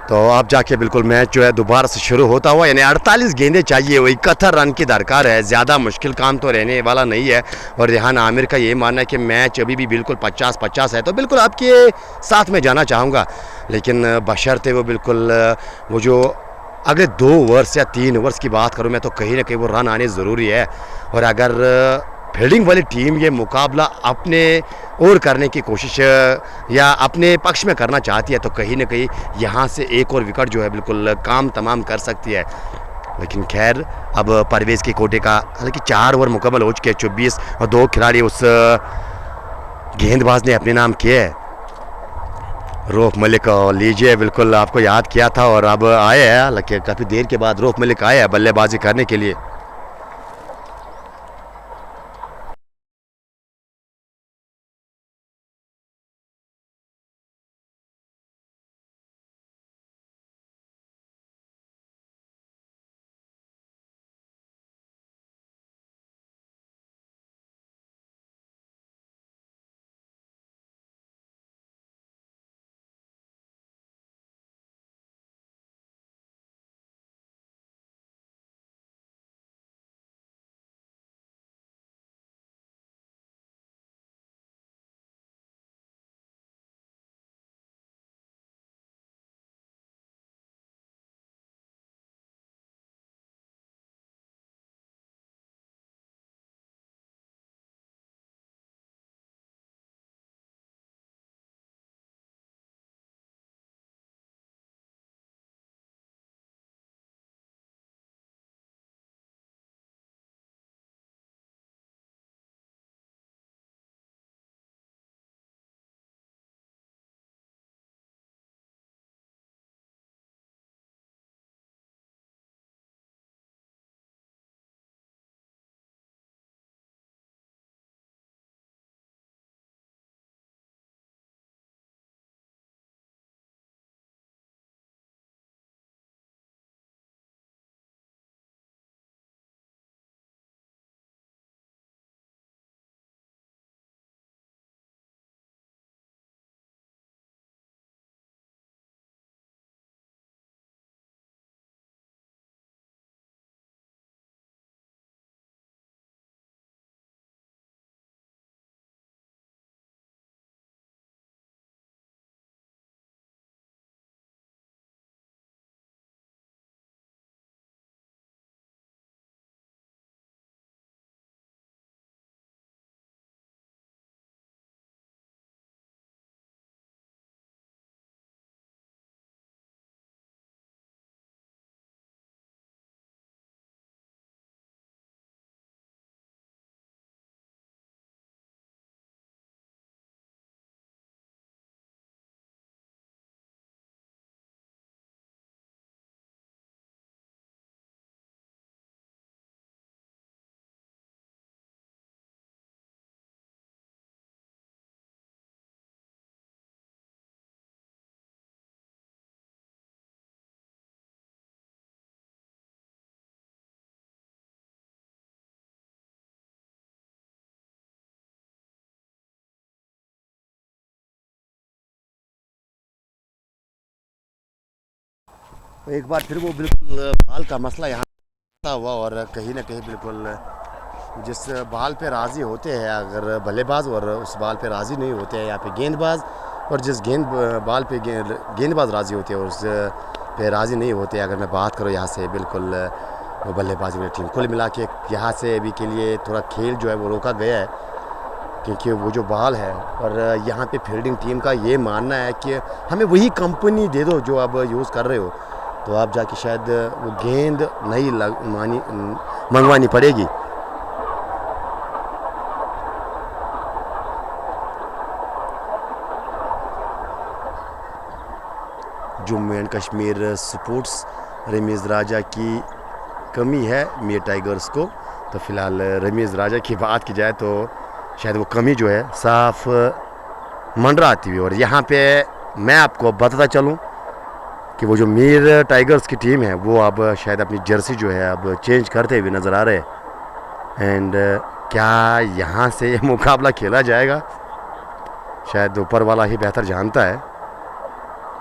तो अब जाके बिल्कुल मैच जो है दोबारा से शुरू होता हुआ, यानी 48 गेंदें चाहिए, वही 71 रन की दरकार है। ज़्यादा मुश्किल काम तो रहने वाला नहीं है। और रेहान आमिर का ये मानना है कि मैच अभी भी बिल्कुल 50-50 है, तो बिल्कुल आपके साथ में जाना चाहूँगा, लेकिन बशर्ते वो बिल्कुल वो जो अगले 2 ओवर्स या 3 ओवर्स की बात करूँ मैं, तो कहीं ना कहीं वो रन आने ज़रूरी है। और अगर फील्डिंग वाली टीम ये मुकाबला अपने और करने की कोशिश या अपने पक्ष में करना चाहती है, तो कहीं ना कहीं यहाँ से एक और विकेट जो है बिल्कुल काम तमाम कर सकती है। लेकिन खैर, अब परवेज़ के कोटे का हालांकि 4 ओवर मुकम्मल हो चुके हैं, 24 और 2 खिलाड़ी उस गेंदबाज ने अपने नाम किए हैं। रऊफ मलिक लीजिए, बिल्कुल आपको याद किया था और अब आए हैं, हालांकि काफ़ी देर के बाद रऊफ मलिक आए हैं बल्लेबाजी करने के लिए। एक बार फिर वो बिल्कुल बाल का मसला यहाँ हुआ, और कहीं ना कहीं बिल्कुल जिस बाल पे राज़ी होते हैं अगर बल्लेबाज, और उस बाल पे राज़ी नहीं होते हैं यहाँ पे गेंदबाज, और जिस बाल पे गेंदबाज राज़ी होते हैं और उस पे राज़ी नहीं होते, अगर मैं बात करूँ यहाँ से बिल्कुल वो बल्लेबाजी वाली टीम, कुल मिला के यहाँ से अभी के लिए थोड़ा खेल जो है वो रोका गया है, क्योंकि वो जो बाल है, और यहाँ पे फील्डिंग टीम का ये मानना है कि हमें वही कंपनी दे दो जो अब यूज़ कर रहे हो, तो आप जाके शायद वो गेंद नहीं मंगवानी पड़ेगी। जम्मू एंड कश्मीर स्पोर्ट्स रमीज़ राजा की कमी है मीर टाइगर्स को, तो फ़िलहाल रमीज़ राजा की बात की जाए तो शायद वो कमी जो है साफ मंडराती हुई। और यहाँ पे मैं आपको बताता चलूँ कि वो जो मीर टाइगर्स की टीम है वो अब शायद अपनी जर्सी जो है अब चेंज करते हुए नज़र आ रहे हैं। एंड क्या यहाँ से ये मुकाबला खेला जाएगा, शायद ऊपर वाला ही बेहतर जानता है।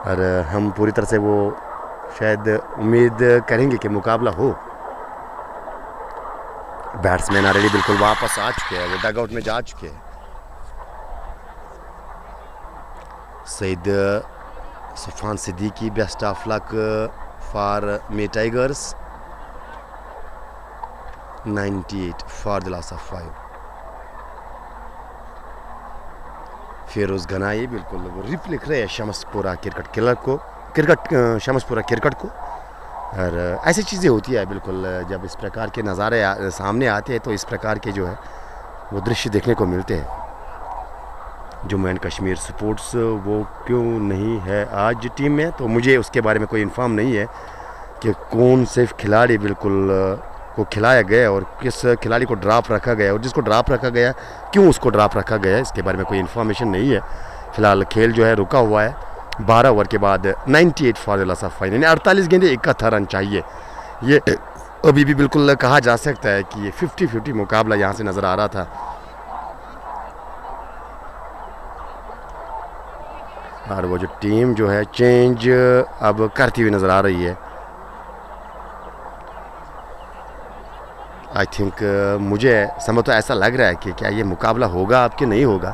और हम पूरी तरह से वो शायद उम्मीद करेंगे कि मुकाबला हो। बैट्समैन ऑलरेडी बिल्कुल वापस आ चुके हैं, वो डग आउट में जा चुके हैं। Saeed Safan Siddiqui, best of luck for my Tigers, 98 for the loss of 5। Firoz Ganai बिल्कुल वो रिप लिख रहे हैं शमसपुरा क्रिकेट क्लब को, शमसपुरा क्रिकेट को। और ऐसी चीज़ें होती है बिल्कुल, जब इस प्रकार के नज़ारे सामने आते हैं तो इस प्रकार के जो है वो दृश्य देखने को मिलते हैं। जम्मू एंड कश्मीर स्पोर्ट्स वो क्यों नहीं है आज टीम में, तो मुझे उसके बारे में कोई इन्फॉर्म नहीं है कि कौन से खिलाड़ी बिल्कुल को खिलाया गया और किस खिलाड़ी को ड्रॉप रखा गया और जिसको ड्रॉप रखा गया क्यों उसको ड्रॉप रखा गया, इसके बारे में कोई इन्फॉर्मेशन नहीं है। फिलहाल खेल जो है रुका हुआ है 12 ओवर के बाद। 98 फॉर द लॉस ऑफ 5, यानी 48 गेंदे 71 रन चाहिए। ये अभी भी बिल्कुल कहा जा सकता है कि ये 50-50 मुकाबला यहाँ से नज़र आ रहा था। और वो जो टीम जो है चेंज अब करती हुई नज़र आ रही है। आई थिंक मुझे समझ तो ऐसा लग रहा है कि क्या ये मुकाबला होगा अब कि नहीं होगा,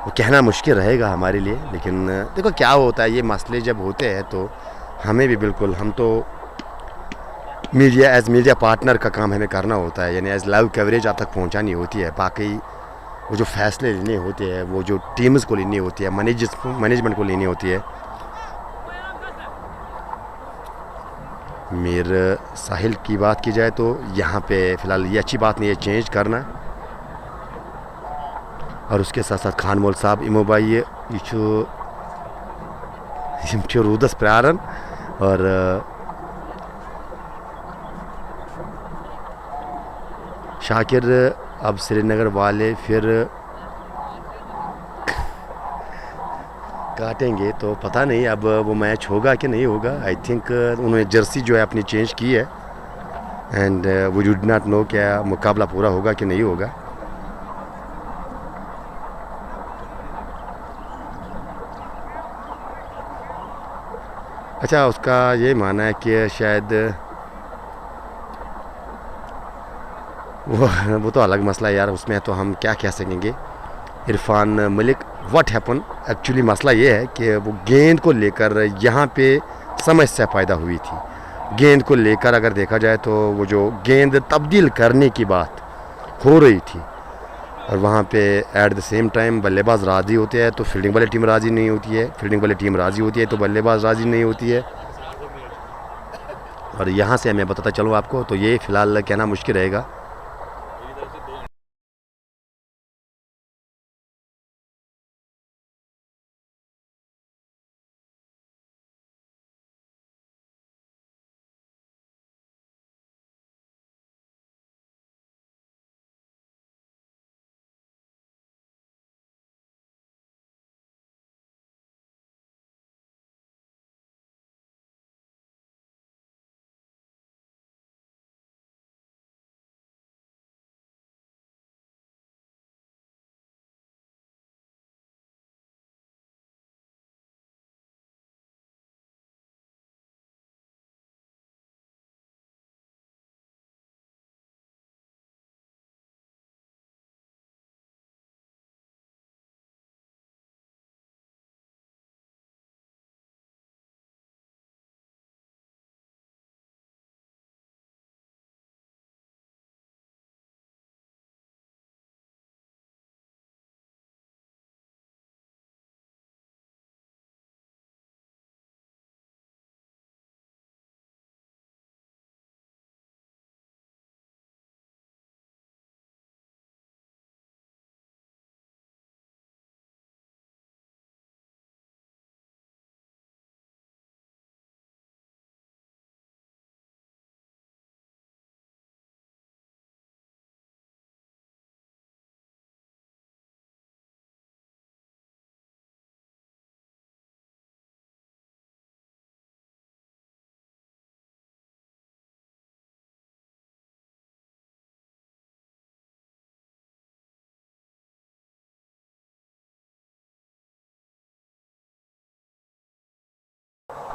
वो कहना मुश्किल रहेगा हमारे लिए। लेकिन देखो क्या होता है, ये मसले जब होते हैं तो हमें भी बिल्कुल, हम तो मीडिया एज मीडिया पार्टनर का काम हमें करना होता है, यानी एज लाइव कवरेज आप तक पहुंचानी होती है। बाकी वो जो फैसले लेने होते हैं, वो जो टीम्स को लेनी होती है, मैनेजमेंट को लेनी होती है। मीर साहिल की बात की जाए तो यहाँ पे फ़िलहाल ये अच्छी बात नहीं है चेंज करना। और उसके साथ साथ खान मोल साहब इमो भाई ये रूदस प्रारन और शाकिर अब श्रीनगर वाले फिर काटेंगे तो पता नहीं अब वो मैच होगा कि नहीं होगा। आई थिंक उन्होंने जर्सी जो है अपनी चेंज की है and we do not know क्या मुकाबला पूरा होगा कि नहीं होगा। अच्छा, उसका ये मानना है कि शायद वो तो अलग मसला है यार, उसमें तो हम क्या कह सकेंगे। Irfan Malik, what happen, actually मसला ये है कि वो गेंद को लेकर यहाँ पे समस्या पैदा हुई थी। गेंद को लेकर अगर देखा जाए तो वो जो गेंद तब्दील करने की बात हो रही थी और वहाँ पे एट द सेम टाइम बल्लेबाज राज़ी होते हैं तो फील्डिंग वाली टीम राज़ी नहीं होती है, फील्डिंग वाली टीम राज़ी होती है तो बल्लेबाज राज़ी नहीं होती है। और यहाँ से मैं बताता चलूँ आपको, तो ये फ़िलहाल कहना मुश्किल रहेगा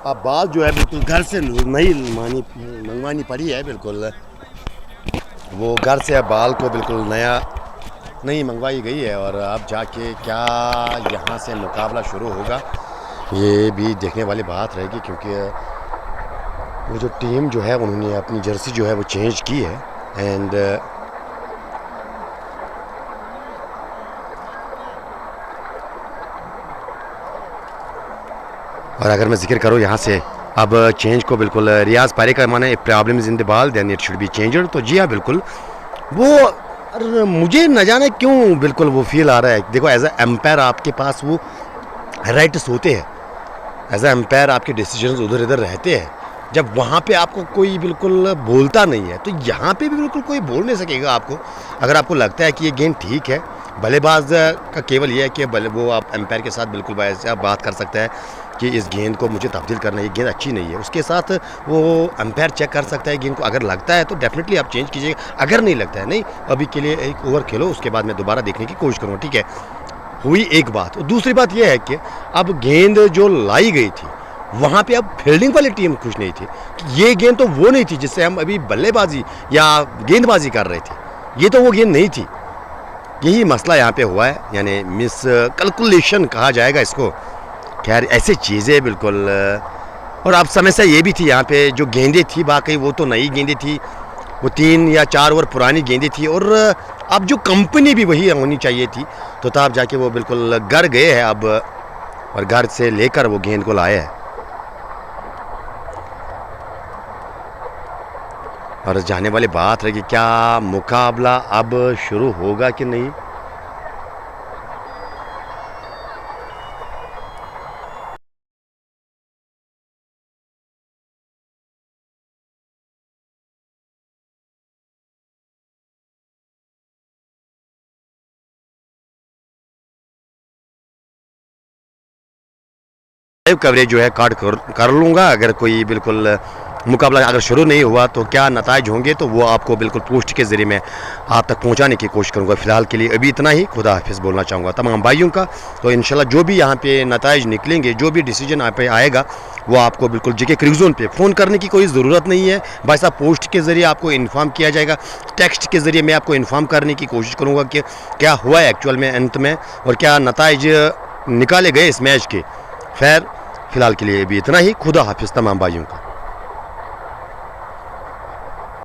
अब बात जो है बिल्कुल घर से नहीं मंगवानी पड़ी है। बिल्कुल वो घर से अब बाल को बिल्कुल नया नहीं मंगवाई गई है। और अब जाके क्या यहाँ से मुकाबला शुरू होगा ये भी देखने वाली बात रहेगी, क्योंकि वो जो टीम जो है उन्होंने अपनी जर्सी जो है वो चेंज की है। एंड और अगर मैं जिक्र करूँ यहाँ से अब चेंज को बिल्कुल रियाज पारी का माना problem in the ball then it should be changed. तो जी हाँ बिल्कुल वो मुझे न जाने क्यों बिल्कुल वो फील आ रहा है। देखो एज ए एम्पायर आपके पास वो राइट्स होते हैं, एज ए एम्पायर आपके डिसीजंस उधर इधर रहते हैं। जब वहाँ पे आपको कोई बिल्कुल बोलता नहीं है तो यहाँ पे भी बिल्कुल कोई बोल नहीं सकेगा आपको। अगर आपको लगता है कि ये गेंद ठीक है, बल्लेबाज का केवल ये है कि वो आप एम्पायर के साथ बिल्कुल आप बात कर सकते हैं कि इस गेंद को मुझे तब्दील करना है, ये गेंद अच्छी नहीं है। उसके साथ वो एम्पायर चेक कर सकता है गेंद को। अगर लगता है तो डेफिनेटली आप चेंज कीजिएगा, अगर नहीं लगता है नहीं अभी के लिए एक ओवर खेलो, उसके बाद मैं दोबारा देखने की कोशिश करूँगा। ठीक है, हुई एक बात। और दूसरी बात यह है कि अब गेंद जो लाई गई थी वहाँ पे अब फील्डिंग वाली टीम खुश नहीं थी कि ये गेंद तो वो नहीं थी जिससे हम अभी बल्लेबाजी या गेंदबाजी कर रहे थे, ये तो वो गेंद नहीं थी। यही मसला यहाँ पे हुआ है, यानी मिस कैलकुलेशन कहा जाएगा इसको। खैर ऐसी चीज़ें बिल्कुल। और अब समस्या ये भी थी यहाँ पे जो गेंदें थी वाकई वो तो नई गेंदें थी, वो 3 या 4 ओवर पुरानी गेंदें थी। और अब जो कंपनी भी वही होनी चाहिए थी, तो तब जाके वो बिल्कुल घर गए हैं अब, और घर से लेकर वो गेंद को लाए हैं। और जाने वाली बात है कि क्या मुकाबला अब शुरू होगा कि नहीं। लाइव कवरेज जो है कार्ड कर लूँगा। अगर कोई बिल्कुल मुकाबला अगर शुरू नहीं हुआ तो क्या नताइज होंगे तो वो आपको बिल्कुल पोस्ट के ज़रिए मैं आप तक पहुंचाने की कोशिश करूंगा। फ़िलहाल के लिए अभी इतना ही। खुदा हाफिज़ बोलना चाहूँगा तमाम भाइयों का। तो इंशाल्लाह जो भी यहाँ पे नताइज निकलेंगे, जो भी डिसीजन यहाँ पे आएगा वो आपको बिल्कुल जेके क्रिकज़ोन पे फ़ोन करने की कोई ज़रूरत नहीं है। भाई साहब पोस्ट के ज़रिए आपको इन्फॉर्म किया जाएगा, टेक्स्ट के ज़रिए मैं आपको इन्फॉर्म करने की कोशिश करूँगा कि क्या हुआ है एक्चुअल में अंत में और क्या नताइज निकाले गए इस मैच के। खैर फ़िलहाल के लिए भी इतना ही। खुदा हाफिज़ तमाम भाइयों का।